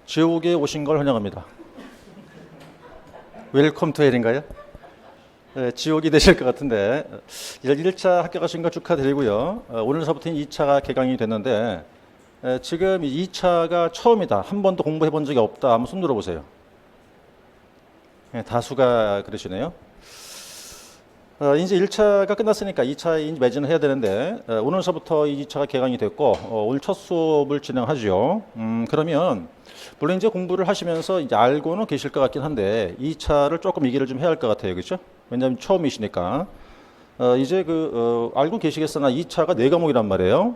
지옥에 오신 걸 환영합니다. 웰컴 투 헬인가요? 네, 지옥이 되실 것 같은데 1차 합격하신 거 축하드리고요. 오늘서부터는 2차가 개강이 됐는데 지금 2차가 처음이다. 한 번도 공부해 본 적이 없다. 한번 손 들어보세요. 네, 다수가 그러시네요. 이제 1차가 끝났으니까 2차에 매진을 해야 되는데 오늘서부터 2차가 개강이 됐고 오늘 첫 수업을 진행하죠. 그러면 물론 이제 공부를 하시면서 이제 알고는 계실 것 같긴 한데 2차를 조금 얘기를 좀 해야 할 것 같아요. 그렇죠? 왜냐하면 처음이시니까 이제 알고 계시겠으나 2차가 4과목이란 말이에요.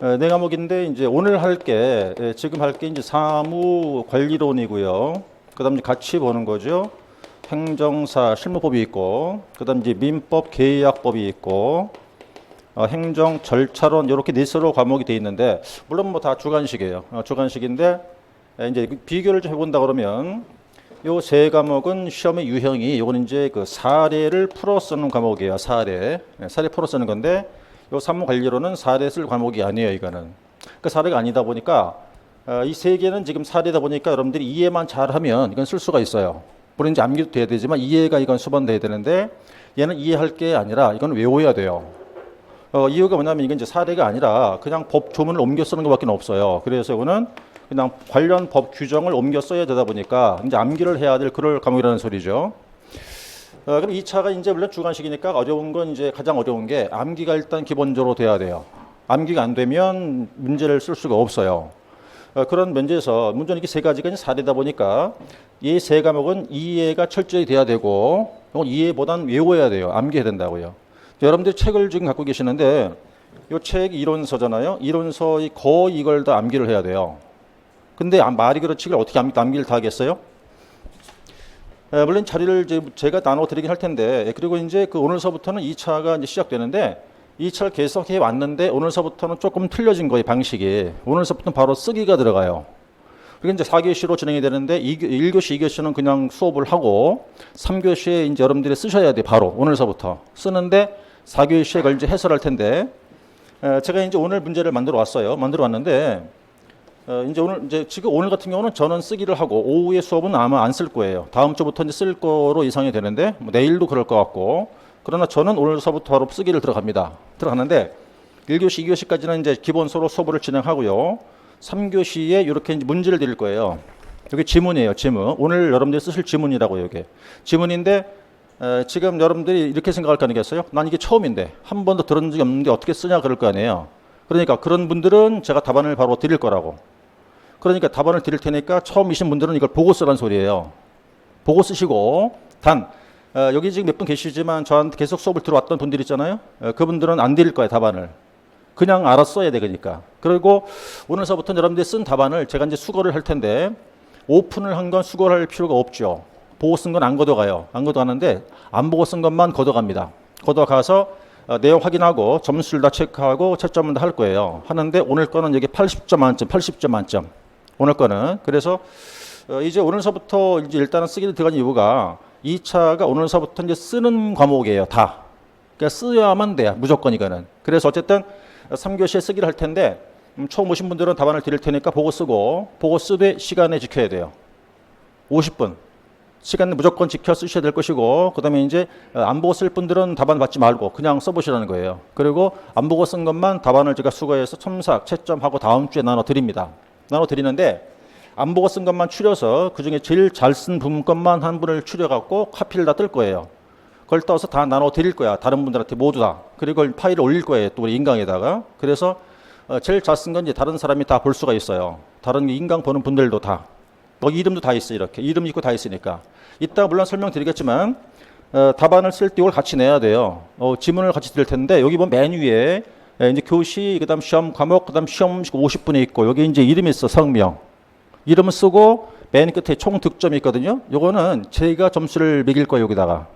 4과목인데 이제 오늘 지금 할 게 이제 사무 관리론이고요. 그다음 같이 보는 거죠. 행정사 실무법이 있고, 그다음 이제 민법 계약법이 있고, 행정 절차론 이렇게 4서로 과목이 돼 있는데 물론 뭐 다 주관식이에요. 주관식인데 이제 비교를 좀 해본다 그러면 요 3과목은 시험의 유형이 요건 이제 그 사례를 풀어 쓰는 과목이에요. 사례 풀어 쓰는 건데 요 사무관리론은 사례 쓸 과목이 아니에요. 이거는 그 사례가 아니다 보니까 이 3개는 지금 사례다 보니까 여러분들이 이해만 잘하면 이건 쓸 수가 있어요. 물론 이제 암기도 돼야 되지만 이해가 이건 수반돼야 되는데 얘는 이해할 게 아니라 이건 외워야 돼요. 이유가 뭐냐면 이건 이제 사례가 아니라 그냥 법 조문을 옮겨 쓰는 것밖에 없어요. 그래서 이거는 그냥 관련 법 규정을 옮겨 써야 되다 보니까 이제 암기를 해야 될 그럴 과목이라는 소리죠. 그럼 2차가 이제 물론 주관식이니까 어려운 건 이제 가장 어려운 게 암기가 일단 기본적으로 돼야 돼요. 암기가 안 되면 문제를 쓸 수가 없어요. 그런 면제에서 문제는 이게 3가지가 이제 사례다 보니까 이 3과목은 이해가 철저히 돼야 되고 이건 이해보단 외워야 돼요. 암기해야 된다고요. 여러분들이 책을 지금 갖고 계시는데 이 책이 이론서잖아요. 이론서의 거의 이걸 다 암기를 해야 돼요. 근데 말이 그렇지 어떻게 암기를 다 하겠어요? 물론 자리를 제가 나눠드리긴 할 텐데 그리고 이제 오늘서부터는 2차가 이제 시작되는데 2차를 계속 해왔는데 오늘서부터는 조금 틀려진 거예요. 방식이. 오늘서부터는 바로 쓰기가 들어가요. 그리고 이제 4교시로 진행이 되는데 1교시, 2교시는 그냥 수업을 하고 3교시에 이제 여러분들이 쓰셔야 돼요. 바로 오늘서부터 쓰는데 4교시에 그걸 이제 해설할 텐데 제가 이제 오늘 문제를 만들어 왔는데 지금 오늘 같은 경우는 저는 쓰기를 하고 오후에 수업은 아마 안 쓸 거예요. 다음 주부터 이제 쓸 거로 예상이 되는데 뭐 내일도 그럴 것 같고 그러나 저는 오늘서부터 바로 쓰기를 들어가는데 1교시, 2교시까지는 이제 기본서로 수업을 진행하고요. 3교시에 이렇게 이제 문제를 드릴 거예요. 여기 지문이에요. 지문. 오늘 여러분들이 쓰실 지문이라고요. 이게 지문인데 지금 여러분들이 이렇게 생각할 거 아니겠어요? 난 이게 처음인데 한 번도 들은 적이 없는데 어떻게 쓰냐 그럴 거 아니에요. 그러니까 그런 분들은 제가 답안을 바로 드릴 거라고. 그러니까 답안을 드릴 테니까 처음이신 분들은 이걸 보고 쓰라는 소리예요. 보고 쓰시고 여기 지금 몇 분 계시지만 저한테 계속 수업을 들어왔던 분들 있잖아요. 그분들은 안 드릴 거예요. 답안을. 그냥 알아 써야 돼. 그러니까. 그리고 오늘서부터 여러분들이 쓴 답안을 제가 이제 수거를 할 텐데 오픈을 한 건 수거를 할 필요가 없죠. 보고 쓴 건 안 걷어가요. 안 걷어가는데 안 보고 쓴 것만 걷어갑니다. 걷어가서 내용 확인하고 점수를 다 체크하고 채점을 다 할 거예요. 하는데 오늘 거는 여기 80점 만점. 오늘 거는. 그래서 이제 오늘서부터 이제 일단은 쓰기를 들어간 이유가 2차가 오늘서부터 이제 쓰는 과목이에요. 다. 그러니까 쓰야만 돼요. 무조건 이거는. 그래서 어쨌든 3교시에 쓰기를 할 텐데 처음 오신 분들은 답안을 드릴 테니까 보고 쓰되 시간에 지켜야 돼요. 50분. 시간을 무조건 지켜 쓰셔야 될 것이고 그다음에 이제 안 보고 쓸 분들은 답안 받지 말고 그냥 써보시라는 거예요. 그리고 안 보고 쓴 것만 답안을 제가 수거해서 첨삭, 채점하고 다음 주에 나눠드리는데 안 보고 쓴 것만 추려서 그중에 제일 잘 쓴 부분 것만 한 분을 추려갖고 카피를 다 뜰 거예요. 그걸 떠서 다 나눠드릴 거야. 다른 분들한테 모두 다. 그리고 파일을 올릴 거예요. 또 우리 인강에다가. 그래서 제일 잘 쓴 건 이제 다른 사람이 다 볼 수가 있어요. 다른 인강 보는 분들도 다. 거기 이름도 다 있어요. 이렇게. 이름 있고 다 있으니까. 이따 물론 설명드리겠지만 답안을 쓸 때 이걸 같이 내야 돼요. 지문을 같이 드릴 텐데 여기 보면 맨 위에 이제 교시, 그다음 시험 과목, 그다음 시험 50분에 있고 여기 이제 이름이 있어. 성명. 이름을 쓰고 맨 끝에 총 득점이 있거든요. 요거는 제가 점수를 매길 거예요. 여기다가.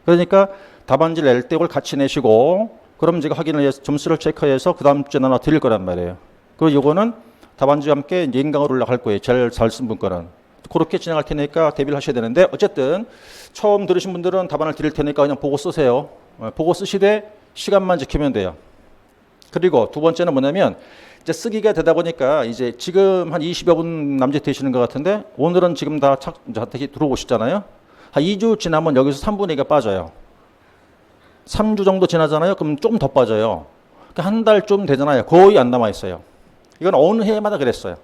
그러니까 답안지를 낼 때 이걸 같이 내시고 그럼 제가 확인을 해서 점수를 체크해서 그 다음 주에 나눠 드릴 거란 말이에요. 그리고 요거는 답안지와 함께 이제 인강으로 올라갈 거예요. 제일 잘 쓴 분 거는. 그렇게 진행할 테니까 대비를 하셔야 되는데 어쨌든 처음 들으신 분들은 답안을 드릴 테니까 그냥 보고 쓰세요. 보고 쓰시되 시간만 지키면 돼요. 그리고 두 번째는 뭐냐면 이제 쓰기가 되다 보니까 이제 지금 한 20여 분 남짓 되시는 것 같은데 오늘은 지금 다 자택이 들어오시잖아요. 한 2주 지나면 여기서 3분의 2가 빠져요. 3주 정도 지나잖아요. 그럼 좀 더 빠져요. 한 달쯤 되잖아요. 거의 안 남아 있어요. 이건 어느 해마다 그랬어요.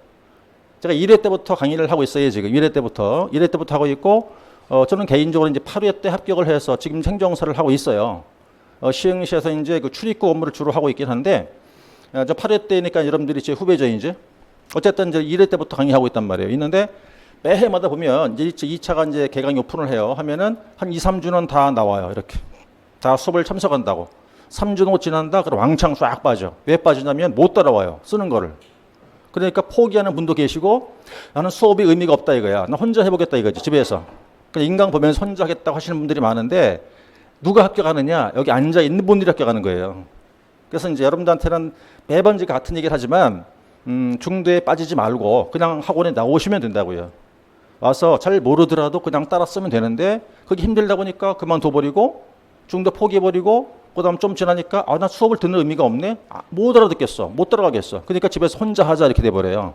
제가 1회 때부터 강의를 하고 있어요. 지금 1회 때부터 하고 있고 저는 개인적으로 이제 8회 때 합격을 해서 지금 행정사를 하고 있어요. 시흥시에서 이제 그 출입국 업무를 주로 하고 있긴 한데 저 8회 때니까 여러분들이 제 후배죠 이제. 어쨌든 이제 1회 때부터 강의하고 있단 말이에요. 있는데 매해마다 보면 이제 2차가 이제 개강이 오픈을 해요. 하면은 한 2, 3주는 다 나와요. 이렇게. 다 수업을 참석한다고. 3주 정도 지난다? 그럼 왕창 싹 빠져. 왜 빠지냐면 못 따라와요. 쓰는 거를. 그러니까 포기하는 분도 계시고 나는 수업이 의미가 없다 이거야. 나 혼자 해보겠다 이거지. 집에서. 그냥 인강 보면서 혼자 하겠다고 하시는 분들이 많은데 누가 합격하느냐? 여기 앉아 있는 분들이 합격하는 거예요. 그래서 이제 여러분들한테는 매번 제가 같은 얘기를 하지만 중도에 빠지지 말고 그냥 학원에 나오시면 된다고요. 와서 잘 모르더라도 그냥 따라 쓰면 되는데 그게 힘들다 보니까 그만둬버리고 중도 포기해버리고 그다음 좀 지나니까 나 수업을 듣는 의미가 없네. 못 알아듣겠어. 못 따라가겠어. 그러니까 집에서 혼자 하자 이렇게 돼버려요.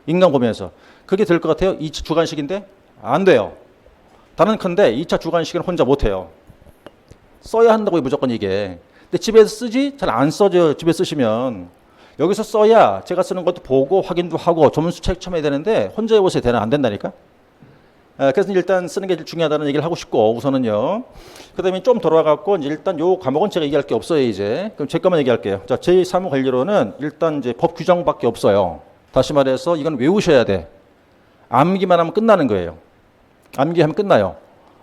인강 보면서. 그게 될 것 같아요? 2차 주관식인데? 안 돼요. 다른 큰데 2차 주관식은 혼자 못해요. 써야 한다고요. 무조건 이게. 근데 집에서 쓰지? 잘 안 써져요. 집에 쓰시면. 여기서 써야 제가 쓰는 것도 보고 확인도 하고 점수 채점해야 되는데 혼자 해보세요. 되나? 안 된다니까? 그래서 일단 쓰는 게 중요하다는 얘기를 하고 싶고 우선은요. 그 다음에 좀 돌아가고 이제 일단 요 과목은 제가 얘기할 게 없어요 이제. 그럼 제 것만 얘기할게요. 자, 제3관리로는 일단 이제 법 규정밖에 없어요. 다시 말해서 이건 외우셔야 돼. 암기만 하면 끝나는 거예요. 암기하면 끝나요.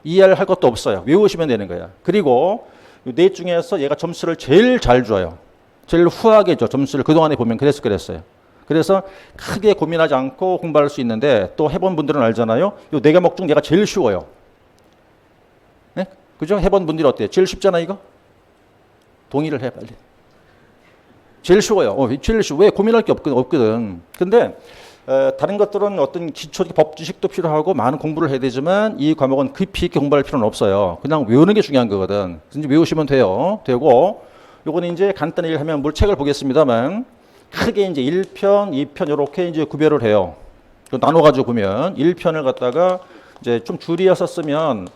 이해할 것도 없어요. 외우시면 되는 거야. 그리고 넷 중에서 얘가 점수를 제일 잘 줘요. 제일 후하게 줘. 점수를 그동안에 보면 그랬어요. 그래서 크게 고민하지 않고 공부할 수 있는데 또 해본 분들은 알잖아요. 요 네 과목 중 얘가 제일 쉬워요. 네? 그죠? 해본 분들이 어때요? 제일 쉽잖아 이거? 동의를 해 빨리. 제일 쉬워요. 제일 쉬워. 왜? 고민할 게 없거든. 근데 다른 것들은 어떤 기초적 법 지식도 필요하고 많은 공부를 해야 되지만 이 과목은 깊이 있게 공부할 필요는 없어요. 그냥 외우는 게 중요한 거거든. 그래서 이제 외우시면 돼요. 되고 요거는 이제 간단히 얘기하면 물 책을 보겠습니다만 크게 이제 1편, 2편 이렇게 이제 구별을 해요. 나눠 가지고 보면 1편을 갖다가 이제 좀 줄이어서 쓰면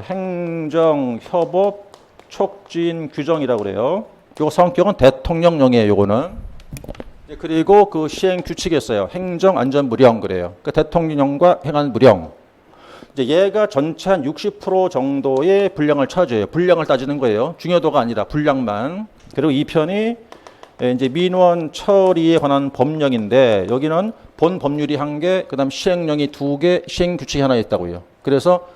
행정, 협업, 촉진, 규정이라고 그래요. 요거 성격은 대통령령이에요. 요거는. 그리고 그 시행 규칙이었어요. 행정, 안전, 무령 그래요. 그 대통령령과 행안, 무령. 이제 얘가 전체 한 60% 정도의 분량을 차지해요. 분량을 따지는 거예요. 중요도가 아니라 분량만. 그리고 2편이 이제 민원 처리에 관한 법령인데 여기는 본 법률이 1개, 그다음 시행령이 2개, 시행 규칙이 하나 있다고요. 그래서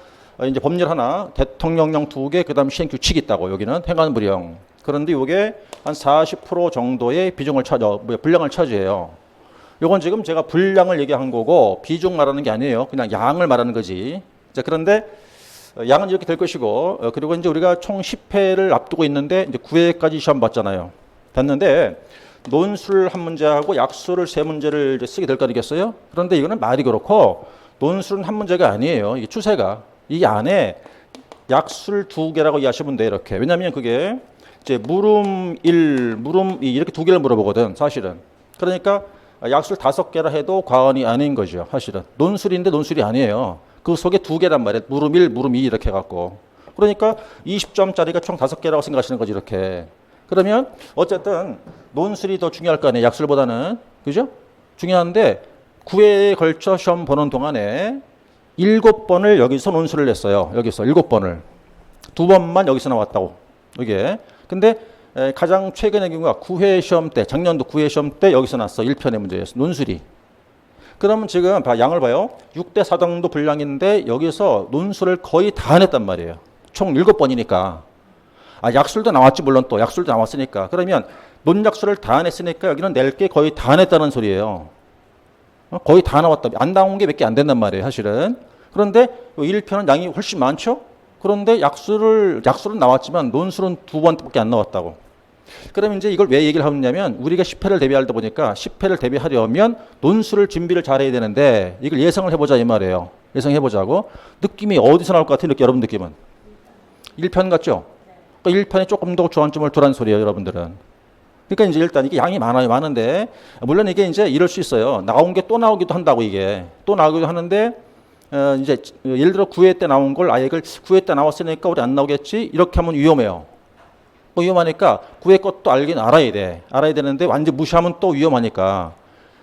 이제 법률 하나, 대통령령 2개, 그다음 시행 규칙이 있다고. 여기는 행안 무령. 그런데 이게 한 40% 정도의 분량을 차지해요. 요건 지금 제가 분량을 얘기한 거고 비중 말하는 게 아니에요. 그냥 양을 말하는 거지. 자, 그런데 양은 이렇게 될 것이고 그리고 이제 우리가 총 10회를 앞두고 있는데 이제 9회까지 시험 봤잖아요. 됐는데 논술 한 문제하고 약수를 세 문제를 이제 쓰게 될 거 아니겠어요? 그런데 이거는 말이 그렇고 논술은 한 문제가 아니에요. 이게 추세가 이 안에 약수를 2개라고 이해하시면 돼요. 이렇게. 왜냐하면 그게 이제 물음 1, 물음 2 이렇게 2개를 물어보거든. 사실은. 그러니까 약수를 5개라 해도 과언이 아닌 거죠. 사실은. 논술인데 논술이 아니에요. 그 속에 2개란 말이에요. 물음 1, 물음 2 이렇게 해갖고. 그러니까 20점짜리가 총 5개라고 생각하시는 거지 이렇게. 그러면 어쨌든 논술이 더 중요할 거 아니에요. 약술보다는. 그죠? 중요한데 9회에 걸쳐 시험 보는 동안에 7번을 여기서 논술을 냈어요. 여기서 7번을. 2번만 여기서 나왔다고. 이게. 근데 가장 최근의 경우가 9회 시험 때, 작년도 9회 시험 때 여기서 났어. 1편의 문제였어. 논술이. 그러면 지금 양을 봐요. 6대 4 정도 분량인데 여기서 논술을 거의 다 냈단 말이에요. 총 7번이니까. 약술도 나왔지 물론 또 약술도 나왔으니까. 그러면 논약술을 다 냈으니까 여기는 낼 게 거의 다 냈다는 소리예요. 거의 다 나왔다. 안 나온 게 몇 개 안 된단 말이에요. 사실은. 그런데 1편은 양이 훨씬 많죠. 그런데 약술은 나왔지만 논술은 2번밖에 안 나왔다고. 그러면 이제 이걸 왜 얘기를 하느냐면 우리가 10회를 대비하다 보니까 10회를 대비하려면 논술을 준비를 잘해야 되는데 이걸 예상을 해보자 이 말이에요. 예상해보자고. 느낌이 어디서 나올 것 같아요? 여러분 느낌은? 1편 같죠? 그러니까 1편에 조금 더 주안점을 두란 소리예요. 여러분들은. 그러니까 이제 일단 이게 양이 많아요. 많은데, 물론 이게 이제 이럴 수 있어요. 나온 게 또 나오기도 한다고 이게. 또 나오기도 하는데, 이제 예를 들어 9회 때 나온 걸 이걸 9회 때 나왔으니까 우리 안 나오겠지? 이렇게 하면 위험해요. 또 위험하니까 9회 것도 알긴 알아야 돼. 알아야 되는데 완전 무시하면 또 위험하니까.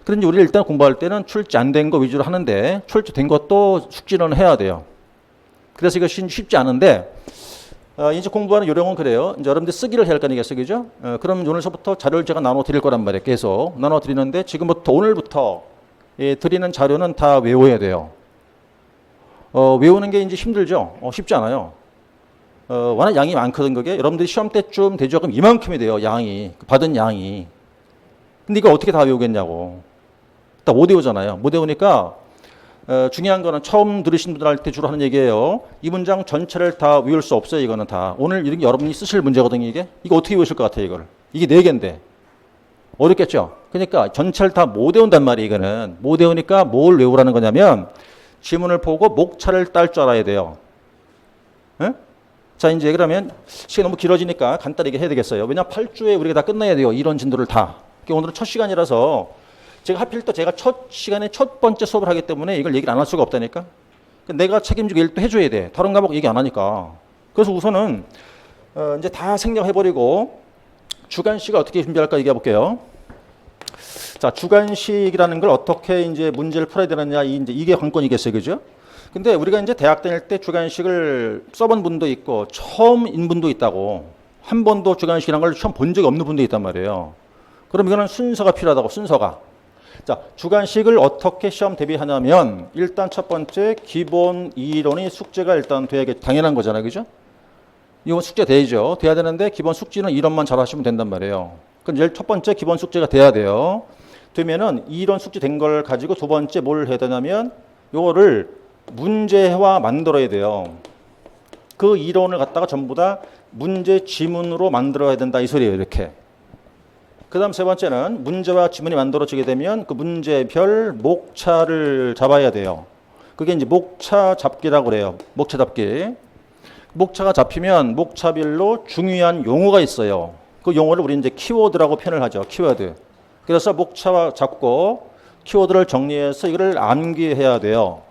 그런데 우리 일단 공부할 때는 출제 안 된 거 위주로 하는데 출제된 것도 숙지는 해야 돼요. 그래서 이거 쉽지 않은데, 이제 공부하는 요령은 그래요. 이제 여러분들 쓰기를 해야 할 거 아니겠어요, 그죠? 그럼 오늘서부터 자료를 제가 나눠 드릴 거란 말이에요. 계속 나눠 드리는데 지금부터 오늘부터 드리는 자료는 다 외워야 돼요. 외우는 게 이제 힘들죠. 쉽지 않아요. 워낙 양이 많거든 그게. 여러분들이 시험 때쯤 되죠. 그럼 이만큼이 돼요. 양이 받은 양이. 근데 이거 어떻게 다 외우겠냐고. 다 못 외우잖아요. 못 외우니까 중요한 거는 처음 들으신 분들한테 주로 하는 얘기예요. 이 문장 전체를 다 외울 수 없어요. 이거는 다. 오늘 이런 게 여러분이 쓰실 문제거든요. 이게. 이거 어떻게 외우실 것 같아요. 이걸. 이게 4개인데. 어렵겠죠. 그러니까 전체를 다 못 외운단 말이에요. 이거는. 못 외우니까 뭘 외우라는 거냐면 지문을 보고 목차를 딸 줄 알아야 돼요. 에? 자, 이제 그러면 시간이 너무 길어지니까 간단하게 해야 되겠어요. 왜냐하면 8주에 우리가 다 끝내야 돼요. 이런 진도를 다. 오늘은 첫 시간이라서 제가 하필 또 제가 첫 시간에 첫 번째 수업을 하기 때문에 이걸 얘기를 안 할 수가 없다니까. 내가 책임지고 일도 해줘야 돼. 다른 과목 얘기 안 하니까. 그래서 우선은 이제 다 생략해버리고 주관식을 어떻게 준비할까 얘기해 볼게요. 자, 주관식이라는 걸 어떻게 이제 문제를 풀어야 되느냐, 이게 관건이겠어요, 그죠? 근데 우리가 이제 대학 다닐 때 주관식을 써본 분도 있고 처음인 분도 있다고. 한 번도 주관식이라는 걸 처음 본 적이 없는 분도 있단 말이에요. 그럼 이거는 순서가 필요하다고, 순서가. 자, 주관식을 어떻게 시험 대비하냐면 일단 첫 번째 기본 이론이 숙제가 일단 돼야겠, 당연한 거잖아요, 그죠? 이거 숙제 돼야죠. 돼야 되는데 기본 숙지는 이론만 잘하시면 된단 말이에요. 그럼 제일 첫 번째 기본 숙제가 돼야 돼요. 되면은 이론 숙제 된 걸 가지고 두 번째 뭘 해야 되냐면 요거를 문제화 만들어야 돼요. 그 이론을 갖다가 전부 다 문제 지문으로 만들어야 된다 이 소리예요. 이렇게. 그 다음 세 번째는 문제와 지문이 만들어지게 되면 그 문제별 목차를 잡아야 돼요. 그게 이제 목차 잡기라고 그래요. 목차 잡기. 목차가 잡히면 목차별로 중요한 용어가 있어요. 그 용어를 우리 이제 키워드라고 표현을 하죠. 키워드. 그래서 목차와 잡고 키워드를 정리해서 이거를 암기해야 돼요.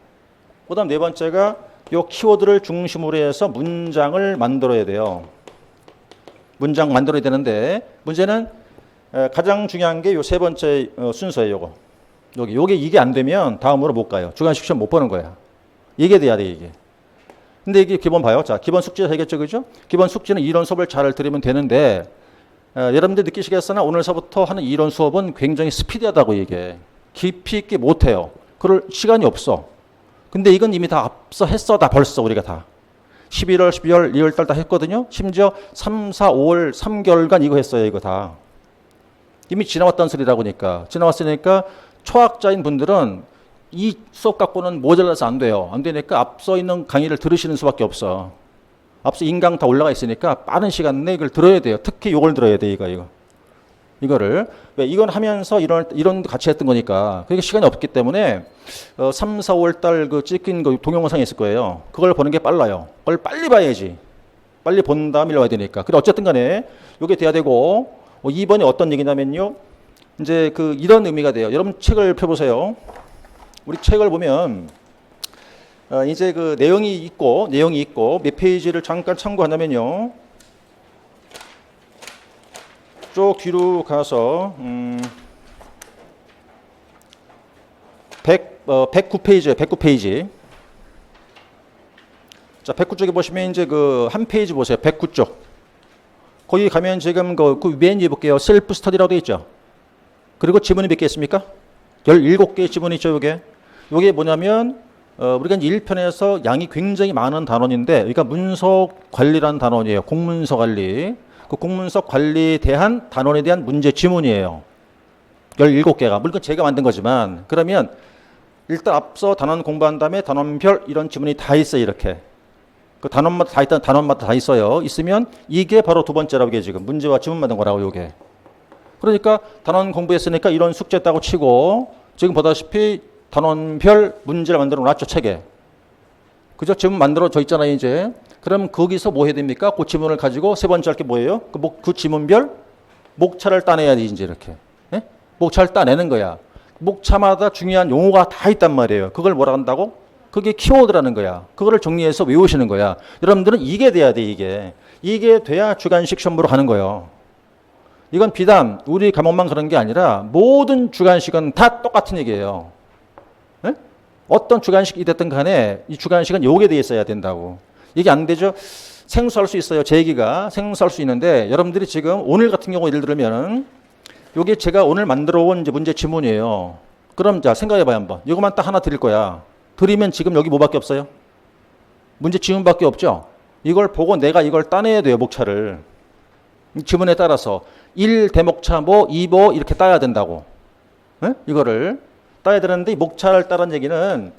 그 다음 네 번째가 이 키워드를 중심으로 해서 문장을 만들어야 돼요. 문장 만들어야 되는데 문제는 가장 중요한 게 이 세 번째 순서예요. 요거. 이게 안 되면 다음으로 못 가요. 주관식 시험 못 보는 거야. 이게 돼야 돼, 이게. 근데 이게 기본 봐요. 자, 기본 숙제 하겠죠, 그죠? 기본 숙제는 이론 수업을 잘 들으면 되는데, 여러분들 느끼시겠으나 오늘서부터 하는 이론 수업은 굉장히 스피디하다고 이게. 깊이 있게 못 해요. 그럴 시간이 없어. 근데 이건 이미 다 앞서 했어, 다 벌써 우리가 다. 11월, 12월, 2월달 다 했거든요. 심지어 3, 4, 5월 3개월간 이거 했어요, 이거 다. 이미 지나왔던 소리라고 하니까. 지나왔으니까 초학자인 분들은 이 수업 갖고는 모자라서 안 돼요. 안 되니까 앞서 있는 강의를 들으시는 수밖에 없어. 앞서 인강 다 올라가 있으니까 빠른 시간 내에 이걸 들어야 돼요. 특히 이걸 들어야 돼, 이거. 이거를. 왜? 이건 하면서 이런 같이 했던 거니까. 그러니까 시간이 없기 때문에 3, 4, 5월 달 그 찍힌 그 동영상이 있을 거예요. 그걸 보는 게 빨라요. 그걸 빨리 봐야지. 빨리 본 다음에 와야 되니까. 근데 어쨌든 간에 이게 돼야 되고 2번이 어떤 얘기냐면요. 이제 그 이런 의미가 돼요. 여러분 책을 펴보세요. 우리 책을 보면 이제 그 내용이 있고 몇 페이지를 잠깐 참고하냐면요. 쭉 뒤로 가서 109페이지예요. 109페이지. 자, 109쪽에 보시면 이제 그 한 페이지 보세요. 109쪽. 거기 가면 지금 그 맨 위에 볼게요. 셀프 스터디라고 되어 있죠. 그리고 지문이 몇 개 있습니까? 17개의 지문이 있죠, 요게 뭐냐면 우리가 이제 1편에서 양이 굉장히 많은 단원인데 그러니까 문서 관리라는 단원이에요. 공문서 관리. 그 공문서 관리에 대한 단원에 대한 문제 지문이에요. 17개가. 물론 제가 만든 거지만 그러면 일단 앞서 단원 공부한 다음에 단원별 이런 지문이 다 있어요. 이렇게. 그 단원마다 다 있다는 단원마다 다 있어요. 있으면 이게 바로 두 번째라고 이게 지금 문제와 지문 만든 거라고 요게. 그러니까 단원 공부했으니까 이런 숙제 했다고 치고 지금 보다시피 단원별 문제를 만들어 놨죠, 책에. 그죠? 지문 만들어져 있잖아요, 이제. 그럼 거기서 뭐 해야 됩니까? 그 지문을 가지고 세 번째 할 게 뭐예요? 그 지문별 목차를 따내야지 이제 이렇게. 예? 목차를 따내는 거야. 목차마다 중요한 용어가 다 있단 말이에요. 그걸 뭐라 한다고? 그게 키워드라는 거야. 그거를 정리해서 외우시는 거야. 여러분들은 이게 돼야 돼, 이게. 이게 돼야 주관식 시험으로 가는 거예요. 이건 비단 우리 과목만 그런 게 아니라 모든 주관식은 다 똑같은 얘기예요. 예? 어떤 주관식이 됐든 간에 이 주관식은 요게 돼 있어야 된다고. 이게 안 되죠? 생소할 수 있어요. 제 얘기가 생소할 수 있는데 여러분들이 지금 오늘 같은 경우 예를 들면은 요게 제가 오늘 만들어 온 이제 문제 지문이에요. 그럼 자 생각해봐요 한번. 이거만 딱 하나 드릴 거야. 드리면 지금 여기 뭐밖에 없어요? 문제 지문밖에 없죠? 이걸 보고 내가 이걸 따내야 돼요. 목차를. 지문에 따라서 1 대목차 뭐 2 뭐 이렇게 따야 된다고. 네? 이거를 따야 되는데 목차를 따라는 얘기는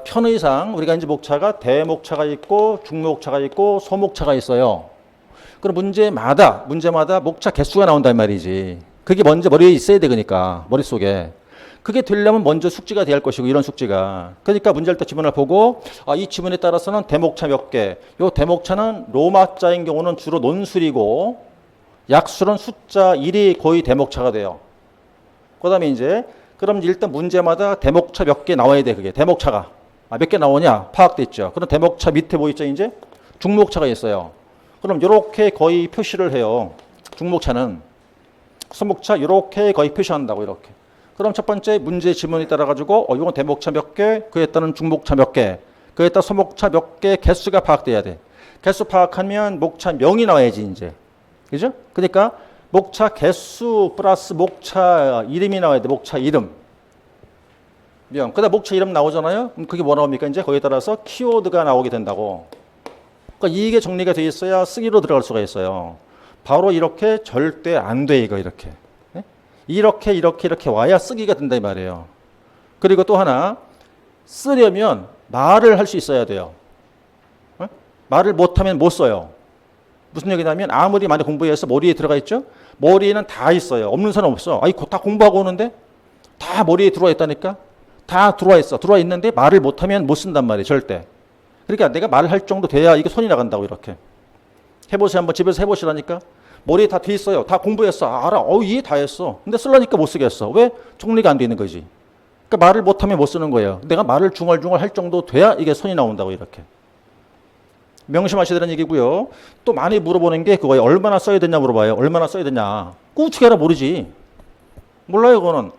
편의상 우리가 이제 목차가 대목차가 있고 중목차가 있고 소목차가 있어요. 그럼 문제마다 목차 개수가 나온단 말이지. 그게 먼저 머리에 있어야 되니까 머릿속에. 그게 되려면 먼저 숙지가 돼야 할 것이고 이런 숙지가. 그러니까 문제할 때 지문을 보고 이 지문에 따라서는 대목차 몇 개. 요 대목차는 로마자인 경우는 주로 논술이고 약술은 숫자 1이 거의 대목차가 돼요. 그다음에 이제 그럼 일단 문제마다 대목차 몇 개 나와야 돼. 그게 대목차가 몇 개 나오냐 파악됐죠. 그럼 대목차 밑에 뭐 있죠? 이제 중목차가 있어요. 그럼 이렇게 거의 표시를 해요. 중목차는 소목차 이렇게 거의 표시한다고 이렇게. 그럼 첫 번째 문제 지문에 따라 가지고 이건 대목차 몇 개, 그에 따른 중목차 몇 개, 그에 따른 소목차 몇 개 개수가 파악돼야 돼. 개수 파악하면 목차 명이 나와야지 이제. 그죠? 그러니까 목차 개수 플러스 목차 이름이 나와야 돼. 목차 이름. 명. 그다음 목차 이름 나오잖아요. 그럼 그게 뭐 나옵니까? 이제 거기에 따라서 키워드가 나오게 된다고. 그러니까 이게 정리가 돼 있어야 쓰기로 들어갈 수가 있어요. 바로 이렇게 절대 안 돼, 이거 이렇게. 이렇게 와야 쓰기가 된다 이 말이에요. 그리고 또 하나 쓰려면 말을 할 수 있어야 돼요. 말을 못하면 못 써요. 무슨 얘기냐면 아무리 많이 공부해서 머리에 들어가 있죠. 머리에는 다 있어요. 없는 사람 없어. 다 공부하고 오는데 다 머리에 들어와 있다니까. 다 들어와 있어. 들어와 있는데 말을 못하면 못 쓴단 말이에요. 절대. 그러니까 내가 말을 할 정도 돼야 이게 손이 나간다고 이렇게. 해보세요. 한번 집에서 해보시라니까. 머리에 다 돼 있어요. 다 공부했어. 알아. 이해 다 했어. 근데 쓰려니까 못 쓰겠어. 왜? 정리가 안 돼 있는 거지. 그러니까 말을 못하면 못 쓰는 거예요. 내가 말을 중얼중얼 할 정도 돼야 이게 손이 나온다고 이렇게. 명심하셔야 되는 얘기고요. 또 많이 물어보는 게 그거예요. 얼마나 써야 되냐 물어봐요. 얼마나 써야 되냐. 그거 어떻게 알아? 모르지. 몰라요. 그거는.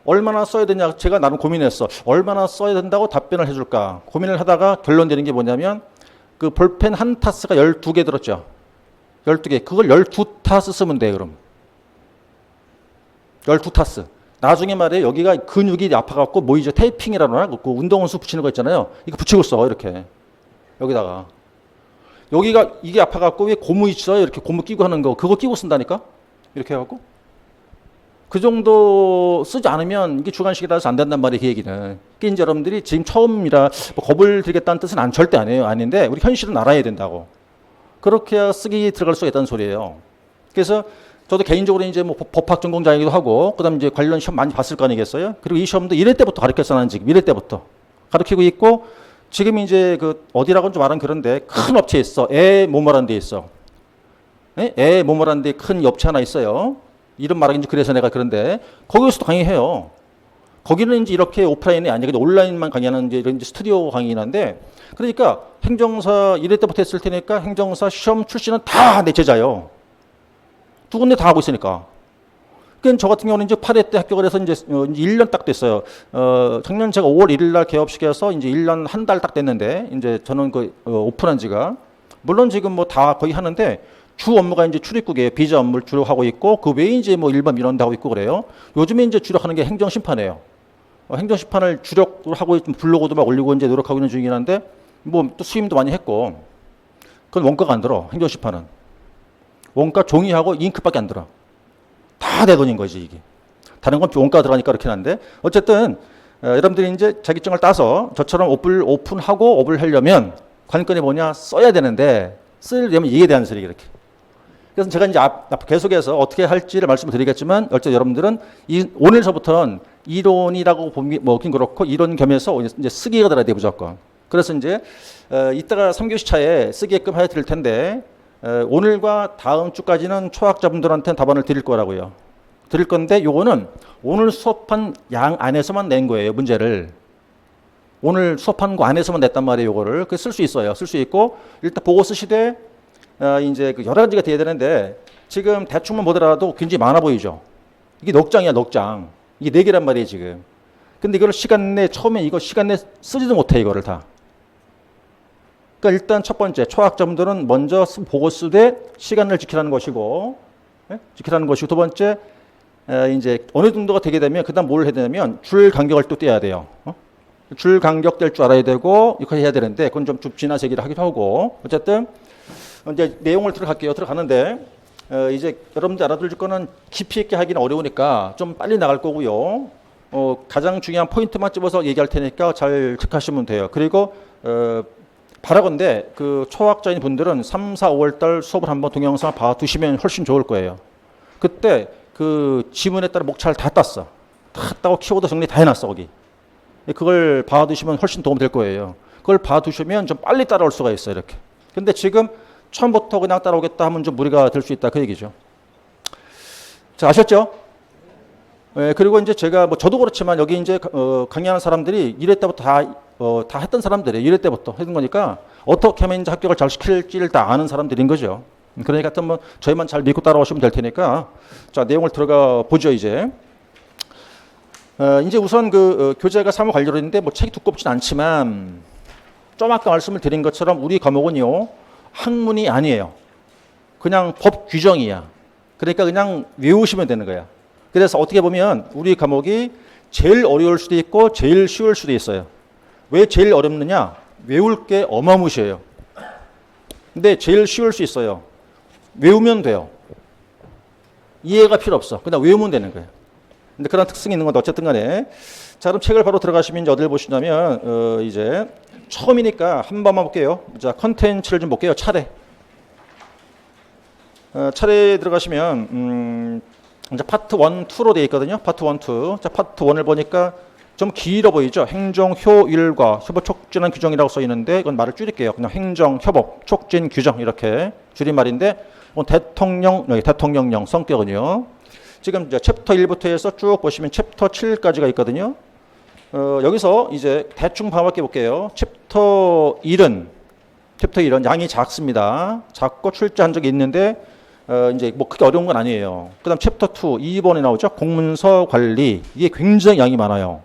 얼마나 써야 되냐. 제가 나름 고민했어. 얼마나 써야 된다고 답변을 해줄까. 고민을 하다가 결론 내는 게 뭐냐면 그 볼펜 한 타스가 12개 들었죠. 12개. 그걸 12타스 쓰면 돼, 그럼. 12타스. 나중에 말이에요. 여기가 근육이 아파갖고 뭐이죠? 테이핑이라나? 그 운동원수 붙이는 거 있잖아요. 이거 붙이고 써, 이렇게. 여기다가. 여기가 이게 아파갖고 왜 고무 있어요? 이렇게 고무 끼고 하는 거. 그거 끼고 쓴다니까? 이렇게 해갖고. 그 정도 쓰지 않으면 이게 주관식이라서 안 된단 말이에요, 그 얘기는. 그러니까 이제 여러분들이 지금 처음이라 뭐 겁을 들겠다는 뜻은 절대 아니에요. 아닌데, 우리 현실은 알아야 된다고. 그렇게 해야 쓰기 들어갈 수가 있다는 소리예요. 그래서 저도 개인적으로 이제 뭐 법학 전공자이기도 하고, 그 다음에 이제 관련 시험 많이 봤을 거 아니겠어요? 그리고 이 시험도 1회 때부터 가르쳤어, 나는 지금. 1회 때부터. 가르치고 있고, 지금 이제 그 어디라고는 좀 말은 그런데 큰 업체에 있어. 모모라는 데 있어. 모모라는 데 큰 업체 하나 있어요. 이름 말하기 그래서 내가 그런데 거기서도 강의해요. 거기는 이제 이렇게 오프라인이 아니고 온라인만 강의하는 이제 이런 스튜디오 강의긴 한데, 그러니까 행정사 1회 때부터 했을 테니까 행정사 시험 출신은 다 내 제자요. 두 군데 다 하고 있으니까. 그러니까 저 같은 경우는 이제 8회 때 합격을 해서 이제 1년 딱 됐어요. 작년 제가 5월 1일 날 개업식해서 이제 1년 한 달 딱 됐는데, 이제 저는 그 오픈한 지가 물론 지금 뭐 다 거의 하는데 주 업무가 이제 출입국에 비자 업무를 주로 하고 있고, 그 외에 이제 뭐 일반 민원도 하고 있고 그래요. 요즘에 이제 주력 하는 게 행정심판이에요. 행정심판을 주력으로 하고 블로그도 막 올리고 이제 노력하고 있는 중이긴 한데, 뭐 또 수임도 많이 했고, 그건 원가가 안 들어. 행정심판은 원가 종이하고 잉크밖에 안 들어. 다 내 돈인 거지 이게. 다른 건 원가 들어가니까 그렇긴 한데, 어쨌든 여러분들이 이제 자격증을 따서 저처럼 오픈하고 업을 하려면 관건이 뭐냐, 써야 되는데 쓰려면 이게 대한 소리 이렇게. 그래서 제가 이제 앞 계속해서 어떻게 할지를 말씀을 드리겠지만, 어쨌든 여러분들은 오늘서부터는 이론이라고 보긴 그렇고 이론 겸해서 이제 쓰기가 들어야 돼 무조건. 그래서 이제 이따가 3교시 차에 쓰게끔 해드릴 텐데, 오늘과 다음 주까지는 초학자분들한테 답안을 드릴 거라고요. 드릴 건데 요거는 오늘 수업한 양 안에서만 낸 거예요. 문제를. 오늘 수업한 거 안에서만 냈단 말이에요. 요거를. 그 쓸 수 있어요. 쓸 수 있고 일단 보고 쓰시되 이제 그 여러 가지가 돼야 되는데 지금 대충만 보더라도 굉장히 많아 보이죠. 이게 넉 장이야, 넉 장. 이게 네 개란 말이에요, 지금. 근데 이걸 시간 내 처음에 이거 시간 내 쓰지도 못해 이거를 다. 그러니까 일단 첫 번째 초학자분들은 먼저 보고 쓰되 시간을 지키라는 것이고, 지키라는 것이고 두 번째 이제 어느 정도가 되게 되면 그다음 뭘 해야 되냐면 줄 간격을 또 떼야 돼요. 줄 간격 뗄 줄 알아야 되고 이렇게 해야 되는데 그건 좀 지나세기를 하기도 하고 어쨌든 이제 내용을 들어가는데 이제 여러분들 알아둘 거는 깊이 있게 하기는 어려우니까 좀 빨리 나갈 거고요. 가장 중요한 포인트만 집어서 얘기할 테니까 잘 체크하시면 돼요. 그리고 바라건대 그 초학자인 분들은 3, 4, 5월 달 수업을 한번 동영상을 봐두시면 훨씬 좋을 거예요. 그때 그 지문에 따라 목차를 다 땄어. 다 따고 키워드 정리 다 해놨어 거기. 그걸 봐두시면 훨씬 도움 될 거예요. 그걸 봐두시면 좀 빨리 따라올 수가 있어요 이렇게. 근데 지금 처음부터 그냥 따라오겠다 하면 좀 무리가 될 수 있다 그 얘기죠. 자, 아셨죠? 그리고 이제 제가 뭐 저도 그렇지만 여기 이제 강의하는 사람들이 1회 때부터 다 했던 사람들이에요. 1회 때부터 했던 거니까 어떻게 하면 이제 합격을 잘 시킬지를 다 아는 사람들인 거죠. 그러니까 하여튼 뭐 저희만 잘 믿고 따라오시면 될 테니까 자, 내용을 들어가 보죠 이제. 이제 우선 그 교재가 사무관리론인데 뭐 책이 두껍진 않지만 좀 아까 말씀을 드린 것처럼 우리 과목은요 학문이 아니에요. 그냥 법 규정이야. 그러니까 그냥 외우시면 되는 거야. 그래서 어떻게 보면 우리 과목이 제일 어려울 수도 있고 제일 쉬울 수도 있어요. 왜 제일 어렵느냐? 외울 게 어마무시해요. 근데 제일 쉬울 수 있어요. 외우면 돼요. 이해가 필요 없어. 그냥 외우면 되는 거예요. 근데 그런 특성이 있는 건데 어쨌든 간에 자 그럼 책을 바로 들어가시면 이제 어디를 보시냐면 이제 처음이니까 한 번만 볼게요. 자 컨텐츠를 좀 볼게요. 차례. 차례에 들어가시면 이제 파트 1, 2로 되어 있거든요. 파트 1, 2. 자 파트 1을 보니까 좀 길어 보이죠. 행정 효율과 협업 촉진한 규정이라고 써 있는데 이건 말을 줄일게요. 그냥 행정 협업 촉진 규정 이렇게 줄임말인데 대통령령 성격은요. 지금 이제 챕터 1부터 해서 쭉 보시면 챕터 7까지가 있거든요. 여기서 이제 대충 파악해 볼게요. 챕터 1은 양이 작습니다. 작고 출제한 적이 있는데 이제 뭐 크게 어려운 건 아니에요. 그다음 챕터 2, 2번에 나오죠. 공문서 관리. 이게 굉장히 양이 많아요.